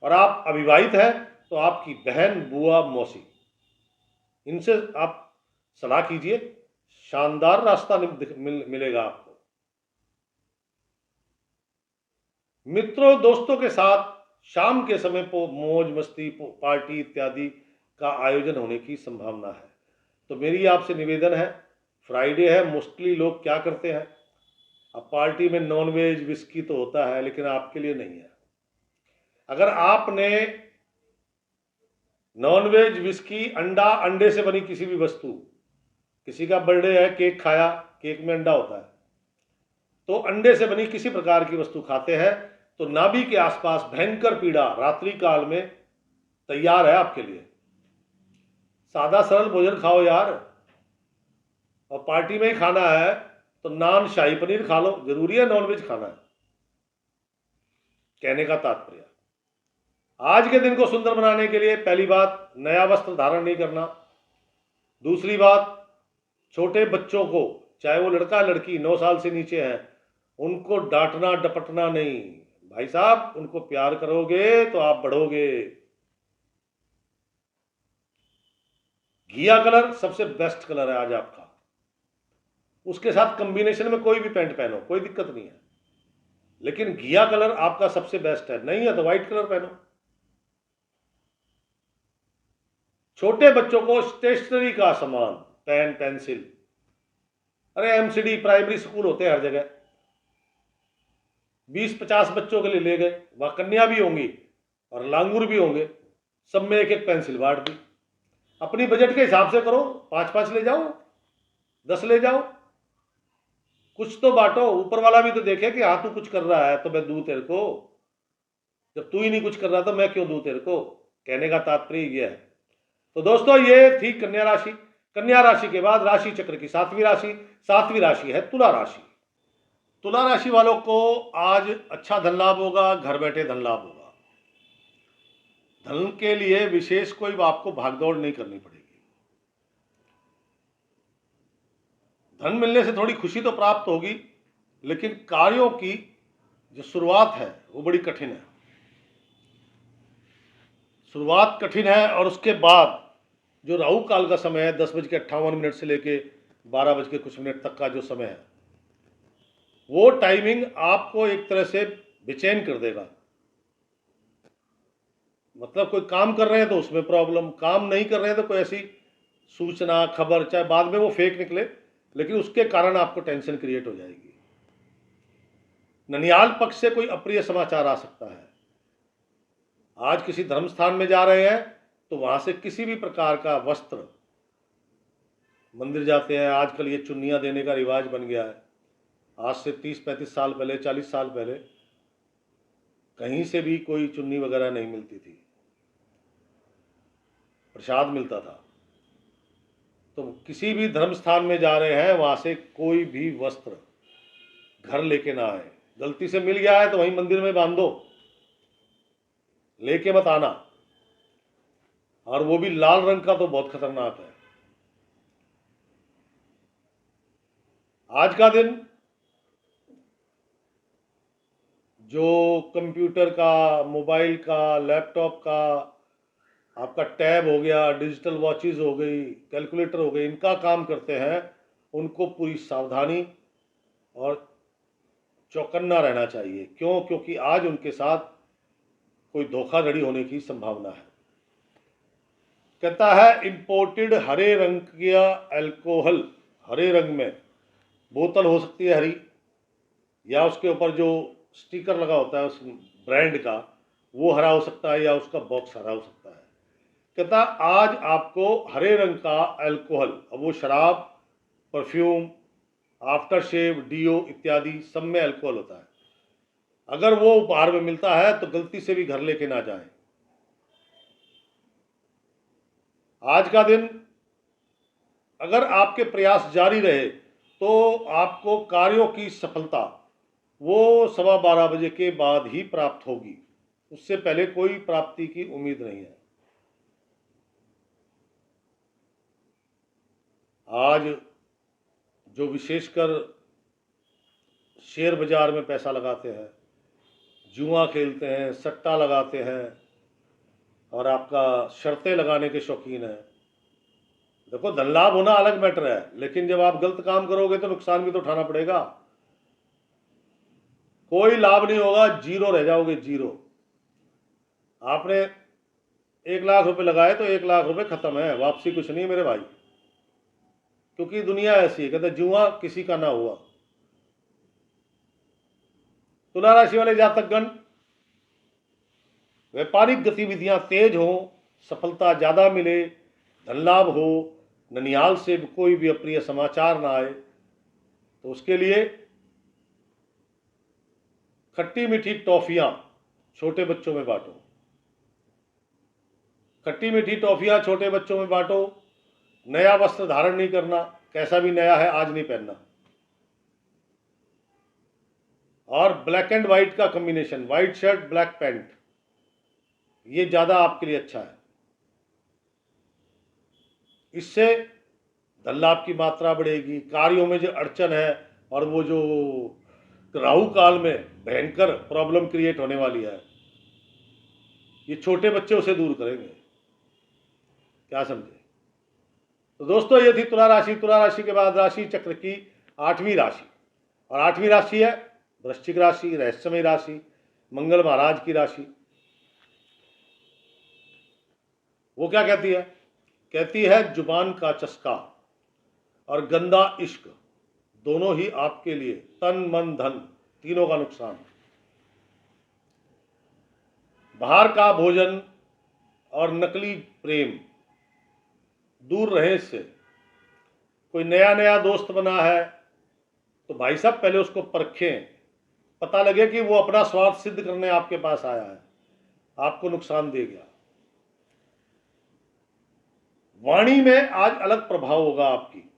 और आप अविवाहित हैं तो आपकी बहन, बुआ, मौसी, इनसे आप सलाह कीजिए, शानदार रास्ता मिलेगा आपको। मित्रों दोस्तों के साथ शाम के समय मौज मस्ती, पार्टी इत्यादि का आयोजन होने की संभावना है। तो मेरी आपसे निवेदन है, फ्राइडे है, मोस्टली लोग क्या करते हैं, अब पार्टी में नॉनवेज विस्की तो होता है, लेकिन आपके लिए नहीं है। अगर आपने नॉनवेज विस्की, अंडा, अंडे से बनी किसी भी वस्तु, किसी का बर्थडे है, केक खाया, केक में अंडा होता है, तो अंडे से बनी किसी प्रकार की वस्तु खाते हैं तो नाभि के आसपास भयंकर पीड़ा रात्रि काल में तैयार है आपके लिए। सादा सरल भोजन खाओ यार, और पार्टी में ही खाना है तो नान शाही पनीर खा लो, जरूरी है नॉनवेज खाना है। कहने का तात्पर्य, आज के दिन को सुंदर बनाने के लिए पहली बात, नया वस्त्र धारण नहीं करना। दूसरी बात, छोटे बच्चों को, चाहे वो लड़का लड़की 9 साल से नीचे हैं, उनको डांटना डपटना नहीं भाई साहब। उनको प्यार करोगे तो आप बढ़ोगे। घिया कलर सबसे बेस्ट कलर है आज आपका, उसके साथ कॉम्बिनेशन में कोई भी पैंट पहनो, कोई दिक्कत नहीं है, लेकिन घिया कलर आपका सबसे बेस्ट है। नहीं है तो व्हाइट कलर पहनो। छोटे बच्चों को स्टेशनरी का सामान, पेन, पेंसिल, अरे एमसीडी प्राइमरी स्कूल होते हैं हर जगह, 20-50 बच्चों के लिए ले गए, वहां कन्या भी होंगी और लांगूर भी होंगे, सब में 1-1 पेंसिल बांट दी। अपनी बजट के हिसाब से करो, 5-5 ले जाओ, 10 ले जाओ, कुछ तो बांटो। ऊपर वाला भी तो देखे कि हाँ तू कुछ कर रहा है तो मैं दूं तेरे को, जब तू ही नहीं कुछ कर रहा तो मैं क्यों दूं तेरे को। कहने का तात्पर्य यह है। तो दोस्तों, ये थी कन्या राशि। कन्या राशि के बाद राशि चक्र की 7वीं राशि, 7वीं राशि है तुला राशि। तुला राशि वालों को आज अच्छा धन लाभ होगा, घर बैठे धन लाभ होगा। धन के लिए विशेष कोई आपको भागदौड़ नहीं करनी पड़ेगी। धन मिलने से थोड़ी खुशी तो प्राप्त होगी, लेकिन कार्यों की जो शुरुआत है वो बड़ी कठिन है। शुरुआत कठिन है और उसके बाद जो राहु काल का समय है 10:58 से लेके 12 कुछ मिनट तक का जो समय है, वो टाइमिंग आपको एक तरह से बेचैन कर देगा। मतलब कोई काम कर रहे हैं तो उसमें प्रॉब्लम, काम नहीं कर रहे हैं तो कोई ऐसी सूचना, खबर, चाहे बाद में वो फेक निकले, लेकिन उसके कारण आपको टेंशन क्रिएट हो जाएगी। ननिहाल पक्ष से कोई अप्रिय समाचार आ सकता है। आज किसी धर्म स्थान में जा रहे हैं तो वहां से किसी भी प्रकार का वस्त्र, मंदिर जाते हैं, आजकल ये चुन्नियां देने का रिवाज बन गया है। आज से 30-35 साल पहले, 40 साल पहले कहीं से भी कोई चुन्नी वगैरह नहीं मिलती थी, प्रसाद मिलता था। तो किसी भी धर्म स्थान में जा रहे हैं वहां से कोई भी वस्त्र घर लेके ना आए। गलती से मिल गया है तो वहीं मंदिर में बांध दो, लेके मत आना। और वो भी लाल रंग का तो बहुत खतरनाक है। आज का दिन जो कंप्यूटर का, मोबाइल का, लैपटॉप का, आपका टैब हो गया, डिजिटल वॉचेस हो गई, कैलकुलेटर हो गई, इनका काम करते हैं, उनको पूरी सावधानी और चौकन्ना रहना चाहिए। क्यों? क्योंकि आज उनके साथ कोई धोखाधड़ी होने की संभावना है। कहता है इंपोर्टेड हरे रंग का अल्कोहल, हरे रंग में बोतल हो सकती है हरी, या उसके ऊपर जो स्टिकर लगा होता है उस ब्रांड का, वो हरा हो सकता है, या उसका बॉक्स हरा हो सकता है। कहता आज आपको हरे रंग का अल्कोहल, अब वो शराब, परफ्यूम, आफ्टर शेव, डीओ इत्यादि सब में अल्कोहल होता है, अगर वो उपहार में मिलता है तो गलती से भी घर लेके ना जाएं। आज का दिन अगर आपके प्रयास जारी रहे तो आपको कार्यों की सफलता वो 12:15 बजे के बाद ही प्राप्त होगी, उससे पहले कोई प्राप्ति की उम्मीद नहीं है। आज जो विशेषकर शेयर बाजार में पैसा लगाते हैं, जुआ खेलते हैं, सट्टा लगाते हैं और आपका शर्तें लगाने के शौकीन हैं, देखो धन लाभ होना अलग मैटर है, लेकिन जब आप गलत काम करोगे तो नुकसान भी तो उठाना पड़ेगा। कोई लाभ नहीं होगा, जीरो रह जाओगे, जीरो। आपने 1 लाख रुपए लगाए तो 1 लाख रुपए खत्म है, वापसी कुछ नहीं मेरे भाई, क्योंकि दुनिया ऐसी है। कहते जुआ किसी का ना हुआ। तुला राशि वाले जातकगण, व्यापारिक गतिविधियां तेज हो, सफलता ज्यादा मिले, धन लाभ हो, ननिहाल से कोई भी अप्रिय समाचार ना आए, तो उसके लिए खट्टी मीठी टॉफियां छोटे बच्चों में बांटो। खट्टी मीठी टॉफियां छोटे बच्चों में बांटो। नया वस्त्र धारण नहीं करना, कैसा भी नया है आज नहीं पहनना। और ब्लैक एंड व्हाइट का combination, white shirt black pant, ये ज्यादा आपके लिए अच्छा है। इससे धन लाभ की मात्रा बढ़ेगी, कार्यों में जो अड़चन है और वो जो राहु काल में भयंकर प्रॉब्लम क्रिएट होने वाली है, ये छोटे बच्चे उसे दूर करेंगे। क्या समझे? तो दोस्तों ये थी तुला राशि। तुला राशि के बाद राशि चक्र की 8वीं राशि, और 8वीं राशि है वृश्चिक राशि, रहस्यमय राशि, मंगल महाराज की राशि। वो क्या कहती है? कहती है जुबान का चस्का और गंदा इश्क दोनों ही आपके लिए तन मन धन तीनों का नुकसान। बाहर का भोजन और नकली प्रेम दूर रहे इससे। कोई नया नया दोस्त बना है तो भाई साहब पहले उसको परखें, पता लगे कि वो अपना स्वार्थ सिद्ध करने आपके पास आया है, आपको नुकसान दे गया। वाणी में आज अलग प्रभाव होगा आपकी।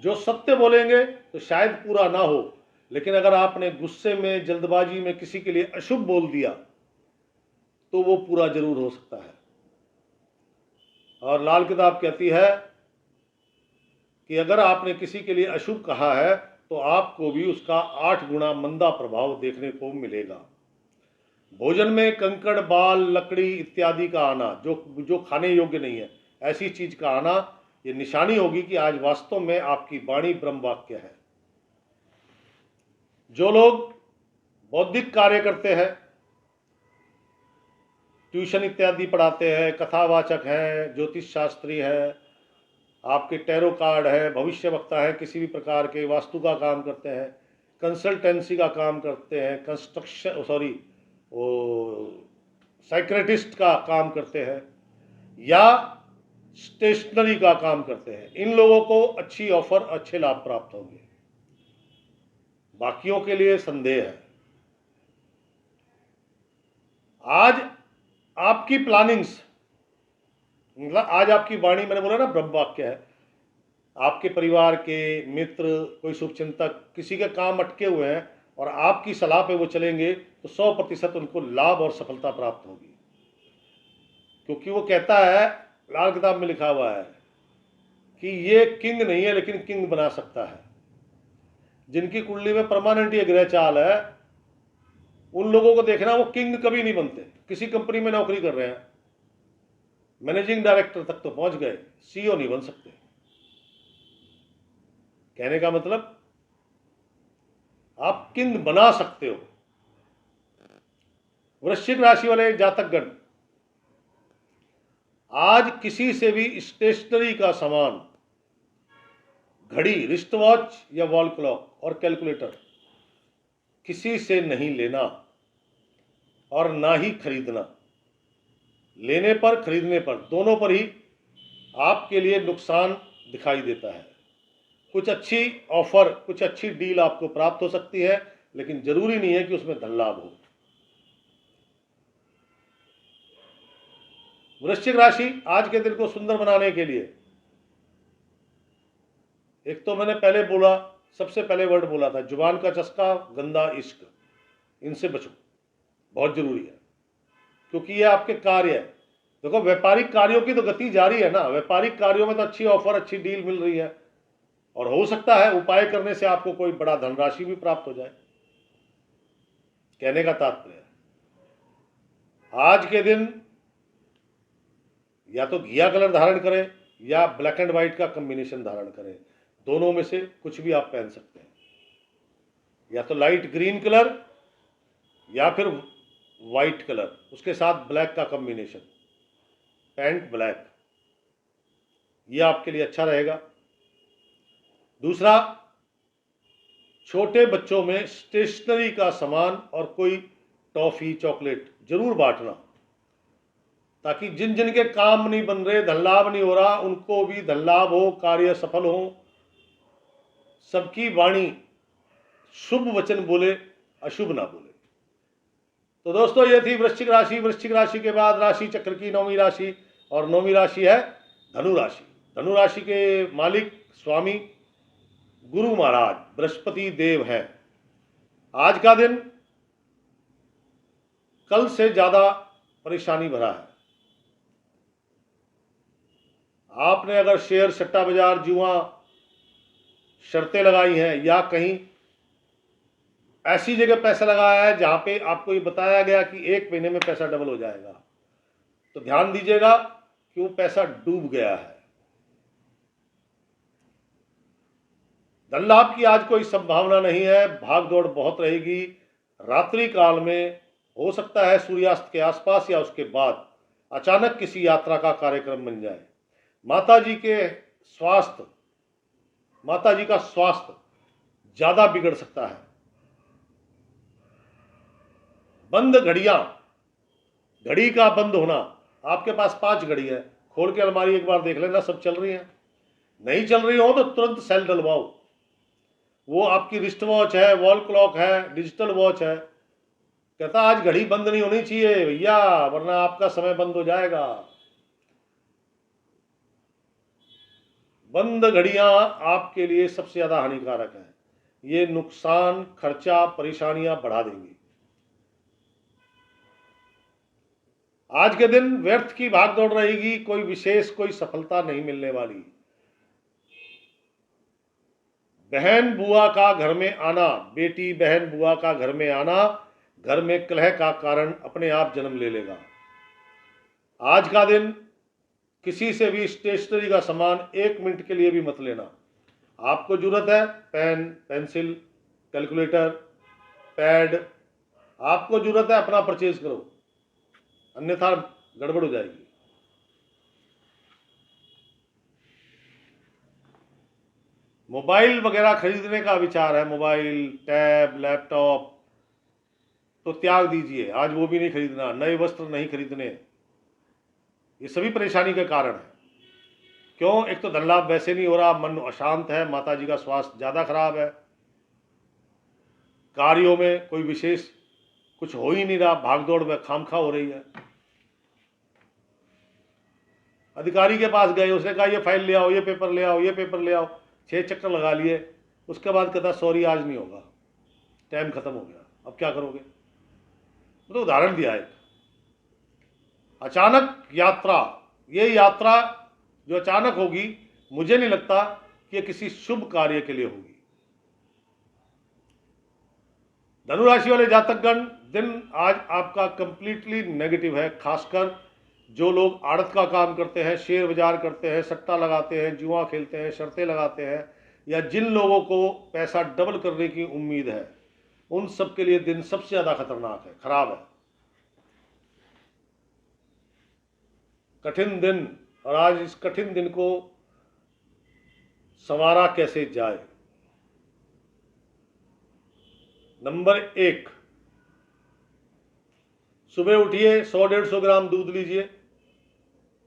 जो सत्य बोलेंगे तो शायद पूरा ना हो, लेकिन अगर आपने गुस्से में, जल्दबाजी में किसी के लिए अशुभ बोल दिया तो वो पूरा जरूर हो सकता है। और लाल किताब कहती है कि अगर आपने किसी के लिए अशुभ कहा है तो आपको भी उसका 8 गुना मंदा प्रभाव देखने को मिलेगा। भोजन में कंकड़, बाल, लकड़ी इत्यादि का आना, जो खाने योग्य नहीं है, ऐसी चीज का आना, ये निशानी होगी कि आज वास्तव में आपकी वाणी ब्रह्म वाक्य है। जो लोग बौद्धिक कार्य करते हैं, ट्यूशन इत्यादि पढ़ाते हैं, कथावाचक हैं, ज्योतिष शास्त्री हैं, आपके टैरो कार्ड है, भविष्य वक्ता है, किसी भी प्रकार के वास्तु का काम करते हैं, कंसल्टेंसी का काम करते हैं, कंस्ट्रक्शन सॉरी वो साइक्रेटिस्ट का काम करते हैं, या स्टेशनरी का काम करते हैं, इन लोगों को अच्छी ऑफर, अच्छे लाभ प्राप्त होंगे। बाकियों के लिए संदेह है। आज आपकी प्लानिंग्स, मतलब आज आपकी वाणी, मैंने बोला ना ब्रह्म वाक्य है, आपके परिवार के मित्र, कोई शुभचिंतक, किसी के काम अटके हुए हैं और आपकी सलाह पे वो चलेंगे तो 100% उनको लाभ और सफलता प्राप्त होगी। क्योंकि वो कहता है, लाल किताब में लिखा हुआ है कि ये किंग नहीं है लेकिन किंग बना सकता है। जिनकी कुंडली में परमानेंट ये ग्रह चाल है, उन लोगों को देखना, वो किंग कभी नहीं बनते। किसी कंपनी में नौकरी कर रहे हैं, मैनेजिंग डायरेक्टर तक तो पहुंच गए, सीईओ नहीं बन सकते। कहने का मतलब आप किंग बना सकते हो। वृश्चिक राशि वाले जातकगण, आज किसी से भी स्टेशनरी का सामान, घड़ी, रिस्ट वॉच या वॉल क्लॉक और कैलकुलेटर किसी से नहीं लेना और ना ही खरीदना। लेने पर, खरीदने पर, दोनों पर ही आपके लिए नुकसान दिखाई देता है। कुछ अच्छी ऑफर, कुछ अच्छी डील आपको प्राप्त हो सकती है, लेकिन जरूरी नहीं है कि उसमें धन लाभ हो। वृश्चिक राशि, आज के दिन को सुंदर बनाने के लिए, एक तो मैंने पहले बोला, सबसे पहले वर्ड बोला था, जुबान का चस्का, गंदा इश्क, इनसे बचो, बहुत जरूरी है। क्योंकि ये आपके कार्य है। देखो, व्यापारिक कार्यों की तो गति जारी है ना, व्यापारिक कार्यों में तो अच्छी ऑफर, अच्छी डील मिल रही है, और हो सकता है उपाय करने से आपको कोई बड़ा धनराशि भी प्राप्त हो जाए। कहने का तात्पर्य, आज के दिन या तो घिया कलर धारण करें या ब्लैक एंड व्हाइट का कॉम्बिनेशन धारण करें। दोनों में से कुछ भी आप पहन सकते हैं, या तो लाइट ग्रीन कलर या फिर व्हाइट कलर, उसके साथ ब्लैक का कॉम्बिनेशन, पैंट ब्लैक, ये आपके लिए अच्छा रहेगा। दूसरा, छोटे बच्चों में स्टेशनरी का सामान और कोई टॉफी, चॉकलेट जरूर बांटना, ताकि जिन जिन के काम नहीं बन रहे, धन लाभ नहीं हो रहा, उनको भी धन लाभ हो, कार्य सफल हो। सबकी वाणी शुभ वचन बोले, अशुभ ना बोले। तो दोस्तों, ये थी वृश्चिक राशि। वृश्चिक राशि के बाद राशि चक्र की 9वीं राशि, और 9वीं राशि है धनु राशि। धनु राशि के मालिक स्वामी गुरु महाराज बृहस्पति देव हैं। आज का दिन कल से ज्यादा परेशानी भरा है। आपने अगर शेयर, सट्टा बाजार, जुआ, शर्तें लगाई हैं, या कहीं ऐसी जगह पैसा लगाया है जहां पे आपको ये बताया गया कि 1 महीने में पैसा डबल हो जाएगा, तो ध्यान दीजिएगा कि वो पैसा डूब गया है। धन लाभ की आज कोई संभावना नहीं है, भाग दौड़ बहुत रहेगी। रात्रि काल में हो सकता है सूर्यास्त के आसपास या उसके बाद अचानक किसी यात्रा का कार्यक्रम बन जाए। माता जी का स्वास्थ्य ज्यादा बिगड़ सकता है। बंद घड़ियां, घड़ी का बंद होना, आपके पास 5 घड़ी है, खोल के अलमारी एक बार देख लेना सब चल रही है। नहीं चल रही हो तो तुरंत सेल डलवाओ। वो आपकी रिस्ट वॉच है, वॉल क्लॉक है, डिजिटल वॉच है, कहता आज घड़ी बंद नहीं होनी चाहिए भैया, वरना आपका समय बंद हो जाएगा। बंद घड़ियां आपके लिए सबसे ज्यादा हानिकारक है। ये नुकसान, खर्चा, परेशानियां बढ़ा देंगी। आज के दिन व्यर्थ की भागदौड़ रहेगी, कोई विशेष, कोई सफलता नहीं मिलने वाली। बहन बुआ का घर में आना, बेटी बहन बुआ का घर में आना, घर में कलह का कारण अपने आप जन्म ले लेगा। आज का दिन किसी से भी स्टेशनरी का सामान 1 मिनट के लिए भी मत लेना। आपको जरूरत है पेन, पेंसिल, कैलकुलेटर, पैड, आपको जरूरत है अपना परचेज करो, अन्यथा गड़बड़ हो जाएगी। मोबाइल वगैरह खरीदने का विचार है, मोबाइल, टैब, लैपटॉप, तो त्याग दीजिए, आज वो भी नहीं खरीदना, नए वस्त्र नहीं खरीदने। ये सभी परेशानी का कारण है। क्यों? एक तो धन लाभ वैसे नहीं हो रहा, मन अशांत है, माता जी का स्वास्थ्य ज़्यादा खराब है, कार्यों में कोई विशेष कुछ हो ही नहीं रहा, भागदौड़ में खामखा हो रही है। अधिकारी के पास गए, उसने कहा ये फाइल ले आओ, ये पेपर ले आओ, ये पेपर ले आओ, 6 चक्कर लगा लिए, उसके बाद कहता सॉरी आज नहीं होगा, टाइम खत्म हो गया, अब क्या करोगे? तो उदाहरण दिया है। अचानक यात्रा, ये यात्रा जो अचानक होगी, मुझे नहीं लगता कि ये किसी शुभ कार्य के लिए होगी। धनुराशि वाले जातकगण, दिन आज आपका कंप्लीटली नेगेटिव है। खासकर जो लोग आड़त का काम करते हैं, शेयर बाजार करते हैं, सट्टा लगाते हैं, जुआ खेलते हैं, शर्तें लगाते हैं, या जिन लोगों को पैसा डबल करने की उम्मीद है, उन सब के लिए दिन सबसे ज़्यादा खतरनाक है, खराब है, कठिन दिन। और आज इस कठिन दिन को संवारा कैसे जाए? नंबर 1, सुबह उठिए, 100-150 ग्राम दूध लीजिए,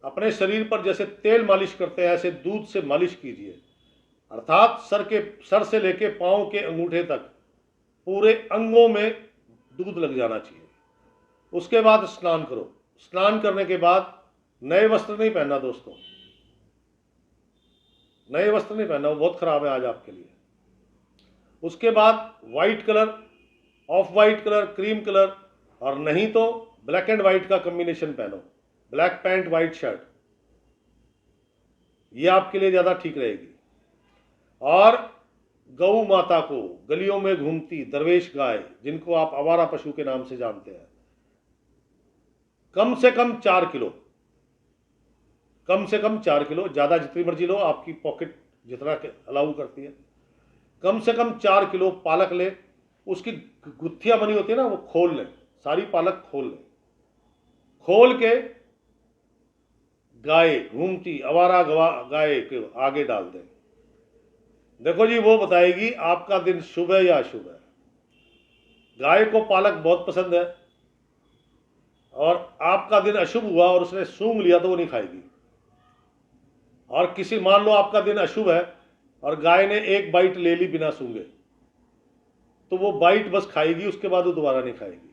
अपने शरीर पर जैसे तेल मालिश करते हैं ऐसे दूध से मालिश कीजिए, अर्थात सर से लेके पांव के अंगूठे तक पूरे अंगों में दूध लग जाना चाहिए। उसके बाद स्नान करो। स्नान करने के बाद नए वस्त्र नहीं पहनना दोस्तों, नए वस्त्र नहीं पहनना, वो बहुत खराब है आज आपके लिए। उसके बाद white colour, of white colour, cream colour, और नहीं तो ब्लैक एंड वाइट का कॉम्बिनेशन पहनो, ब्लैक पैंट वाइट शर्ट, ये आपके लिए ज़्यादा ठीक रहेगी। और गौ माता को, गलियों में घूमती दरवेश गाय, जिनको आप आवारा पशु के नाम से जानते हैं, कम से कम 4 किलो, कम से कम 4 किलो, ज़्यादा जितनी मर्जी लो, आपकी पॉकेट जितना अलाउ करती है, कम से कम 4 किलो पालक ले। उसकी गुत्थियां बनी होती है ना, वो खोल लें, सारी पालक खोल लें, खोल के गाय, घूमती आवारा गाय के आगे डाल दें। देखो जी, वो बताएगी आपका दिन शुभ है या अशुभ है। गाय को पालक बहुत पसंद है, और आपका दिन अशुभ हुआ और उसने सूंघ लिया तो वो नहीं खाएगी। और किसी, मान लो आपका दिन अशुभ है और गाय ने एक बाइट ले ली बिना सूंघे, तो वो बाइट बस खाएगी, उसके बाद वो दोबारा नहीं खाएगी।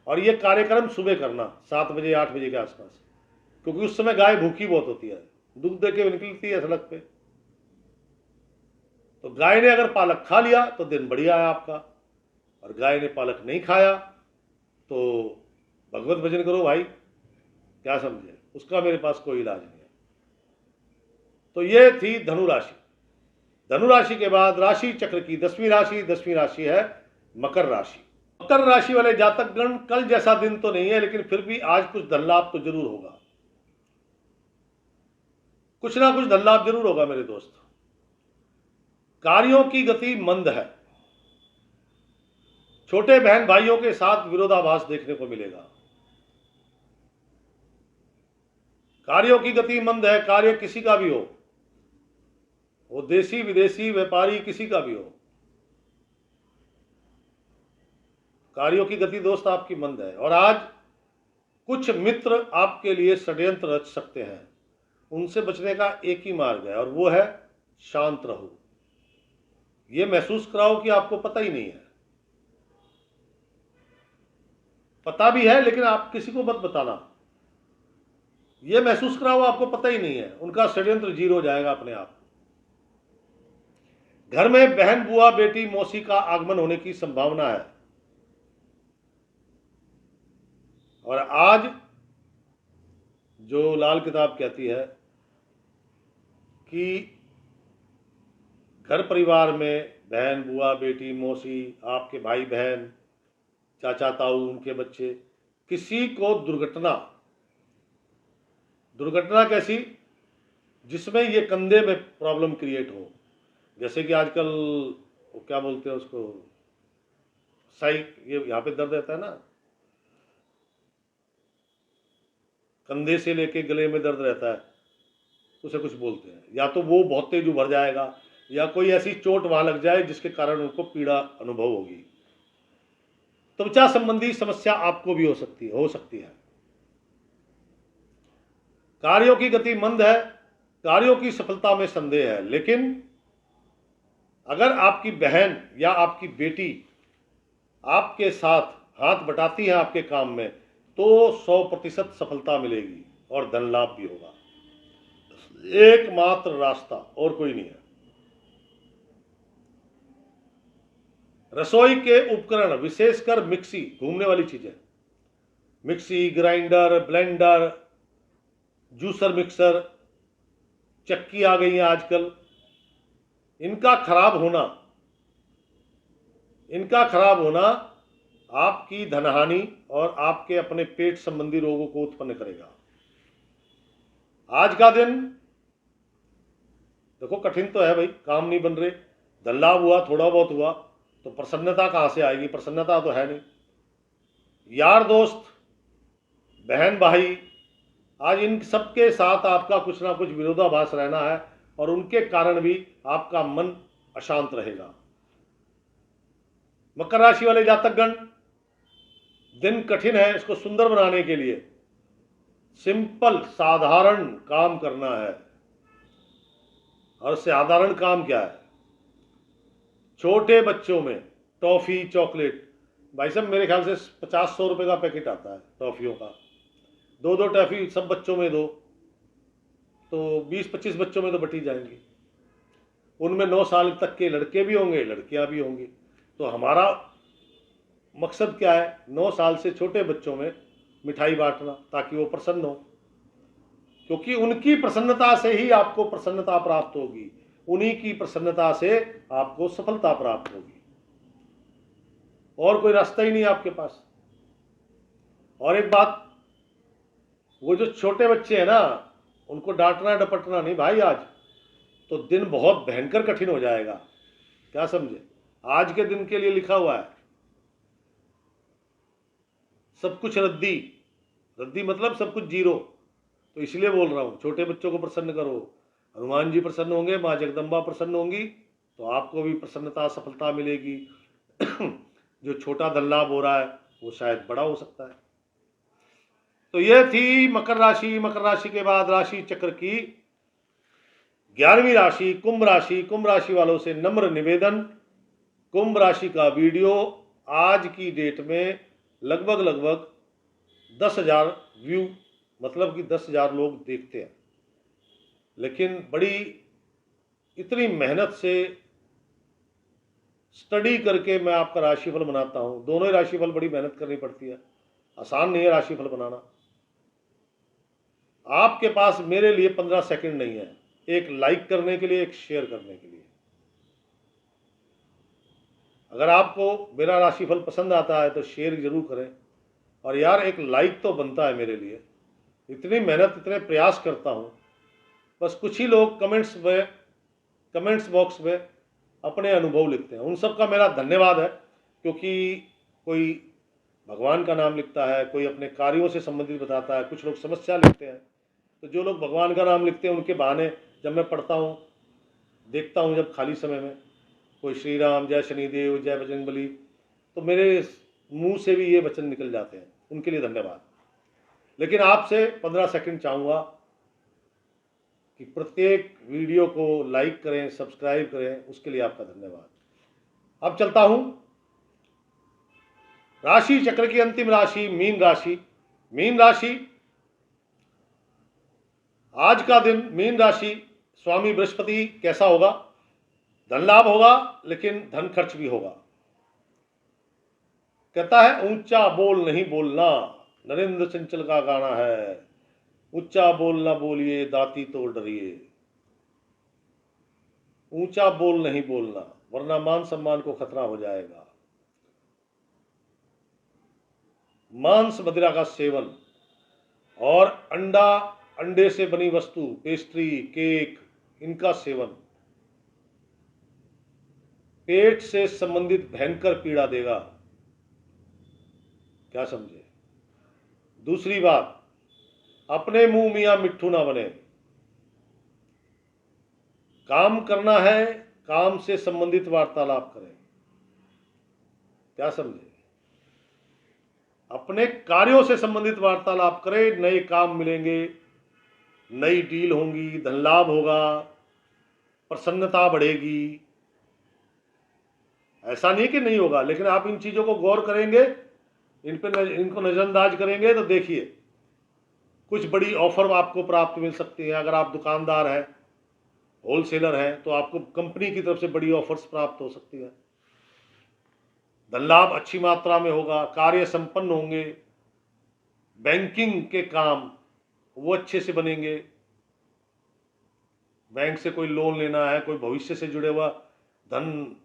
और ये कार्यक्रम सुबह करना 7 बजे 8 बजे के आसपास, क्योंकि उस समय गाय भूखी बहुत होती है, दूध दे के निकलती है सड़क पे। तो गाय ने अगर पालक खा लिया तो दिन बढ़िया है आपका, और गाय ने पालक नहीं खाया तो भगवत भजन करो भाई, क्या समझे, उसका मेरे पास कोई इलाज नहीं है। तो ये थी धनुराशि। धनुराशि के बाद राशि चक्र की 10वीं राशि है मकर राशि। मकर राशि वाले जातकगण, कल जैसा दिन तो नहीं है, लेकिन फिर भी आज कुछ धन लाभ तो जरूर होगा, कुछ ना कुछ धन लाभ जरूर होगा मेरे दोस्त। कार्यों की गति मंद है, छोटे बहन भाइयों के साथ विरोधाभास देखने को मिलेगा। कार्यों की गति मंद है, कार्य किसी का भी हो, वो देशी विदेशी व्यापारी किसी का भी हो, कार्यों की गति दोस्त आपकी मंद है। और आज कुछ मित्र आपके लिए षड्यंत्र रच सकते हैं, उनसे बचने का एक ही मार्ग है, और वो है शांत रहो। ये महसूस कराओ कि आपको पता ही नहीं है, पता भी है लेकिन आप किसी को मत बताना। ये महसूस कराओ आपको पता ही नहीं है, उनका षड्यंत्र जीरो हो जाएगा अपने आप। घर में बहन, बुआ, बेटी, मौसी का आगमन होने की संभावना है। और आज जो लाल किताब कहती है कि घर परिवार में बहन, बुआ, बेटी, मौसी, आपके भाई बहन, चाचा ताऊ, उनके बच्चे, किसी को दुर्घटना कैसी, जिसमें ये कंधे में प्रॉब्लम क्रिएट हो, जैसे कि आजकल वो क्या बोलते हैं उसको, ये यहाँ पे दर्द रहता है ना, कंधे से लेके गले में दर्द रहता है, उसे कुछ बोलते हैं। या तो वो बहुत तेज उभर जाएगा, या कोई ऐसी चोट वहां लग जाए जिसके कारण उनको पीड़ा अनुभव होगी। त्वचा संबंधी समस्या आपको भी हो सकती है। कार्यों की गति मंद है, कार्यों की सफलता में संदेह है, लेकिन अगर आपकी बहन या आपकी बेटी आपके साथ हाथ बटाती है आपके काम में, तो 100% सफलता मिलेगी और धन लाभ भी होगा। एकमात्र रास्ता और कोई नहीं है। रसोई के उपकरण, विशेषकर मिक्सी, घूमने वाली चीजें, mixie, grinder, blender, juicer, mixer, चक्की आ गई है आजकल, इनका खराब होना आपकी धनहानि और आपके अपने पेट संबंधी रोगों को उत्पन्न करेगा। आज का दिन देखो कठिन तो है भाई, काम नहीं बन रहे, धन लाभ हुआ, थोड़ा बहुत हुआ, तो प्रसन्नता कहां से आएगी? प्रसन्नता तो है नहीं। यार दोस्त, बहन भाई, आज इन सबके साथ आपका कुछ ना कुछ विरोधाभास रहना है और उनके कारण भी आपका मन अशांत रहेगा। मकर राशि वाले जातकगण, दिन कठिन है, इसको सुंदर बनाने के लिए सिंपल साधारण काम करना है। और साधारण काम क्या है? छोटे बच्चों में टॉफी, चॉकलेट, भाई साहब मेरे ख्याल से 50-100 रुपए का पैकेट आता है टॉफियों का, 2-2 टॉफी सब बच्चों में दो तो 20-25 बच्चों में तो बटी जाएंगी। उनमें 9 साल तक के लड़के भी होंगे, लड़कियां भी होंगी। तो हमारा मकसद क्या है? 9 साल से छोटे बच्चों में मिठाई बांटना, ताकि वो प्रसन्न हो, क्योंकि उनकी प्रसन्नता से ही आपको प्रसन्नता प्राप्त होगी, उन्हीं की प्रसन्नता से आपको सफलता प्राप्त होगी, और कोई रास्ता ही नहीं आपके पास। और एक बात, वो जो छोटे बच्चे हैं ना, उनको डांटना डपटना नहीं भाई, आज तो दिन बहुत भयंकर कठिन हो जाएगा। क्या समझे? आज के दिन के लिए लिखा हुआ है सब कुछ रद्दी, रद्दी मतलब सब कुछ जीरो। तो इसलिए बोल रहा हूं, छोटे बच्चों को प्रसन्न करो, हनुमान जी प्रसन्न होंगे, माँ जगदम्बा प्रसन्न होंगी, तो आपको भी प्रसन्नता, सफलता मिलेगी। जो छोटा धन लाभ हो रहा है वो शायद बड़ा हो सकता है। तो यह थी मकर राशि। मकर राशि के बाद राशि चक्र की 11वीं राशि कुंभ राशि। कुंभ राशि वालों से नम्र निवेदन, कुंभ राशि का वीडियो आज की डेट में लगभग 10,000 व्यू, मतलब कि 10,000 लोग देखते हैं, लेकिन बड़ी इतनी मेहनत से स्टडी करके मैं आपका राशिफल बनाता हूं। दोनों ही राशिफल बड़ी मेहनत करनी पड़ती है, आसान नहीं है राशिफल बनाना। आपके पास मेरे लिए 15 सेकंड नहीं है, एक लाइक करने के लिए, एक शेयर करने के लिए। अगर आपको मेरा राशिफल पसंद आता है तो शेयर जरूर करें, और यार एक लाइक तो बनता है मेरे लिए। इतनी मेहनत, इतने प्रयास करता हूं, बस कुछ ही लोग कमेंट्स बॉक्स में अपने अनुभव लिखते हैं। उन सब का मेरा धन्यवाद है, क्योंकि कोई भगवान का नाम लिखता है, कोई अपने कार्यों से संबंधित बताता है, कुछ लोग समस्या लिखते हैं। तो जो लोग भगवान का नाम लिखते हैं उनके बहाने जब मैं पढ़ता हूँ, देखता हूँ, जब खाली समय में कोई श्री राम, जय शनिदेव, जय बजरंगबली, तो मेरे मुंह से भी ये वचन निकल जाते हैं। उनके लिए धन्यवाद। लेकिन आपसे 15 सेकंड चाहूँगा कि प्रत्येक वीडियो को लाइक करें, सब्सक्राइब करें, उसके लिए आपका धन्यवाद। अब चलता हूं राशि चक्र की अंतिम राशि मीन राशि। मीन राशि, आज का दिन मीन राशि स्वामी बृहस्पति कैसा होगा? धन लाभ होगा, लेकिन धन खर्च भी होगा। कहता है ऊंचा बोल नहीं बोलना, नरेंद्र चंचल का गाना है, ऊंचा बोल ना बोलिए दाती तो डरिए। ऊंचा बोल नहीं बोलना, वरना मान सम्मान को खतरा हो जाएगा। मांस मदिरा का सेवन और अंडे से बनी वस्तु, पेस्ट्री, केक, इनका सेवन पेट से संबंधित भयंकर पीड़ा देगा। क्या समझे? दूसरी बात, अपने मुंह मियां मिट्ठू ना बने। काम करना है, काम से संबंधित वार्तालाप करें। क्या समझे? अपने कार्यों से संबंधित वार्तालाप करें। नए काम मिलेंगे, नई डील होंगी, धन लाभ होगा, प्रसन्नता बढ़ेगी। ऐसा नहीं कि नहीं होगा, लेकिन आप इन चीजों को गौर करेंगे, इनको नजरअंदाज करेंगे तो देखिए कुछ बड़ी ऑफर आपको प्राप्त मिल सकती है। अगर आप दुकानदार हैं, होलसेलर हैं, तो आपको कंपनी की तरफ से बड़ी ऑफर्स प्राप्त हो सकती है। धन लाभ अच्छी मात्रा में होगा, कार्य संपन्न होंगे, बैंकिंग के काम वो अच्छे से बनेंगे। बैंक से कोई लोन लेना है, कोई भविष्य से जुड़े हुआ धन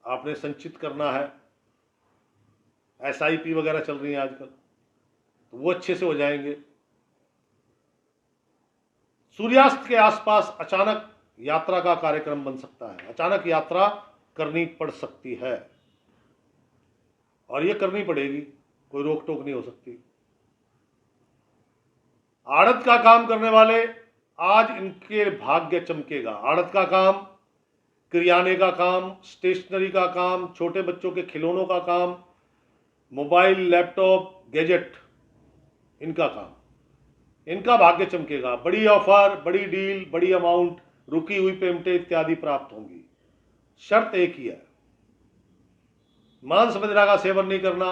आपने संचित करना है, SIP वगैरह चल रही है आजकल, तो वो अच्छे से हो जाएंगे। सूर्यास्त के आसपास अचानक यात्रा का कार्यक्रम बन सकता है। अचानक यात्रा करनी पड़ सकती है, और ये करनी पड़ेगी, कोई रोक टोक नहीं हो सकती। आड़त का काम करने वाले, आज इनके भाग्य चमकेगा। आड़त का काम, किराने का काम, स्टेशनरी का काम, छोटे बच्चों के खिलौनों का काम, मोबाइल, लैपटॉप, गैजेट, इनका काम, इनका भाग्य चमकेगा। बड़ी ऑफर, बड़ी डील, बड़ी अमाउंट, रुकी हुई पेमेंटें इत्यादि प्राप्त होंगी। शर्त एक ही है, मांस मदिरा का सेवन नहीं करना,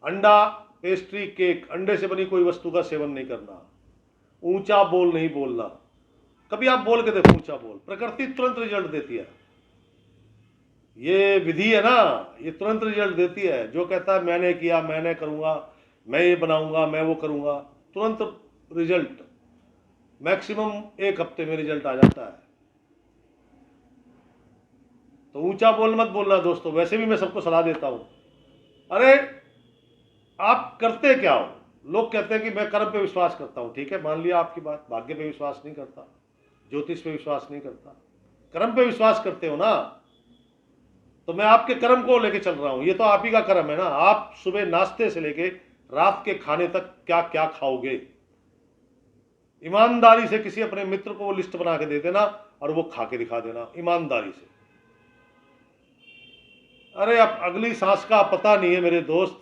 अंडा, पेस्ट्री, केक, अंडे से बनी कोई वस्तु का सेवन नहीं करना, ऊंचा बोल नहीं बोलना। कभी आप बोल के देखो ऊंचा बोल, प्रकृति तुरंत रिजल्ट देती है। ये विधि है ना, ये तुरंत रिजल्ट देती है। जो कहता है मैंने किया, मैंने करूंगा, मैं ये बनाऊंगा, मैं वो करूंगा, तुरंत रिजल्ट, मैक्सिमम 1 हफ्ते में रिजल्ट आ जाता है। तो ऊंचा बोल मत बोलना दोस्तों। वैसे भी मैं सबको सलाह देता हूं, अरे आप करते क्या हो? लोग कहते हैं कि मैं कर्म पे विश्वास करता हूं। ठीक है, मान लिया आपकी बात, भाग्य पे विश्वास नहीं करता, ज्योतिष पे विश्वास नहीं करता, कर्म पे विश्वास करते हो ना, तो मैं आपके कर्म को लेके चल रहा हूं। ये तो आप ही का कर्म है ना। आप सुबह नाश्ते से लेके रात के खाने तक क्या क्या खाओगे, ईमानदारी से किसी अपने मित्र को वो लिस्ट बना के दे देना और वो खा के दिखा देना ईमानदारी से। अरे अब अगली सांस का पता नहीं है मेरे दोस्त,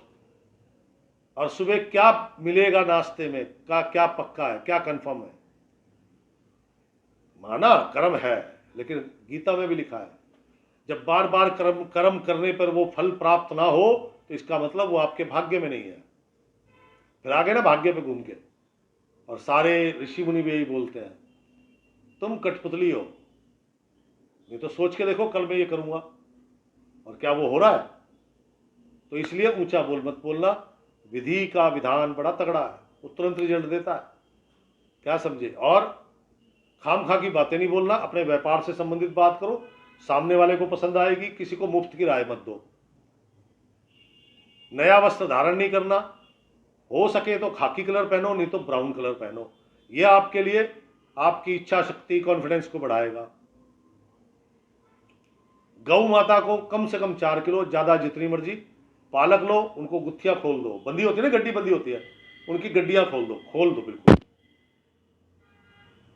और सुबह क्या मिलेगा नाश्ते में, क्या पक्का है, क्या कंफर्म है? माना कर्म है, लेकिन गीता में भी लिखा है जब बार बार कर्म करने पर वो फल प्राप्त ना हो तो इसका मतलब वो आपके भाग्य में नहीं है। फिर आगे ना भाग्य पे घूम के, और सारे ऋषि मुनि भी यही बोलते हैं, तुम कठपुतली हो, ये तो सोच के देखो कल मैं ये करूंगा, और क्या वो हो रहा है? तो इसलिए ऊंचा बोल मत बोलना। विधि का विधान बड़ा तगड़ा है, वो तुरंत रिजल्ट देता है। क्या समझे? और खामखा की बातें नहीं बोलना, अपने व्यापार से संबंधित बात करो, सामने वाले को पसंद आएगी। किसी को मुफ्त की राय मत दो। नया वस्त्र धारण नहीं करना, हो सके तो खाकी कलर पहनो, नहीं तो ब्राउन कलर पहनो। यह आपके लिए आपकी इच्छा शक्ति, कॉन्फिडेंस को बढ़ाएगा। गौ माता को कम से कम 4 किलो, ज्यादा जितनी मर्जी पालक लो, उनको गुत्थियां खोल दो, बंदी होती है ना, गड्डी बंदी होती है, उनकी गड्डियां खोल दो बिल्कुल।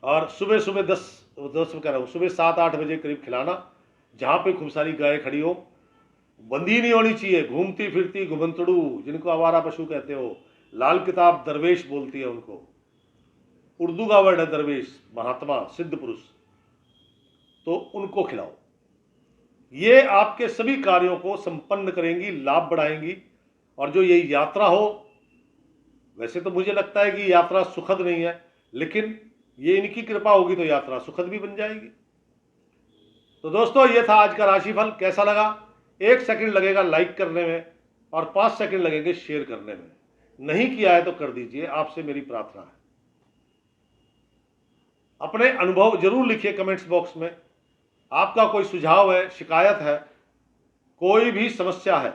और सुबह सुबह 10 कह रहा हूं, सुबह 7-8 बजे करीब खिलाना, जहां पे खूब सारी गाय खड़ी हो। बंदी नहीं होनी चाहिए, घूमती फिरती घुमंतड़ू, जिनको आवारा पशु कहते हो। लाल किताब दरवेश बोलती है उनको, उर्दू का वर्ड है दरवेश, महात्मा, सिद्ध पुरुष, तो उनको खिलाओ। ये आपके सभी कार्यों को संपन्न करेंगी, लाभ बढ़ाएंगी। और जो ये यात्रा हो, वैसे तो मुझे लगता है कि यात्रा सुखद नहीं है, लेकिन ये इनकी कृपा होगी तो यात्रा सुखद भी बन जाएगी। तो दोस्तों, ये था आज का राशिफल। कैसा लगा? 1 सेकंड लगेगा लाइक करने में और 5 सेकंड लगेंगे शेयर करने में। नहीं किया है तो कर दीजिए, आपसे मेरी प्रार्थना है। अपने अनुभव जरूर लिखिए कमेंट्स बॉक्स में। आपका कोई सुझाव है, शिकायत है, कोई भी समस्या है,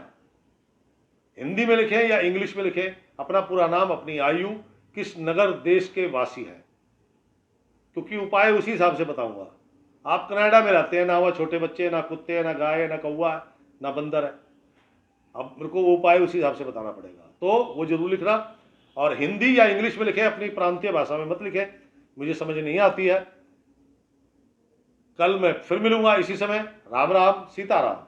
हिंदी में लिखें या इंग्लिश में लिखें, अपना पूरा नाम, अपनी आयु, किस नगर देश के वासी हैं, क्योंकि उपाय उसी हिसाब से बताऊंगा। आप कनाडा में रहते हैं, ना वह छोटे बच्चे, ना कुत्ते, ना गाय, ना कौवा, ना बंदर है। अब मेरे को वो उपाय उसी हिसाब से बताना पड़ेगा, तो वो जरूर लिखना। और हिंदी या इंग्लिश में लिखें, अपनी प्रांतीय भाषा में मत लिखें, मुझे समझ नहीं आती है। कल मैं फिर मिलूंगा इसी समय। राम राम, सीताराम।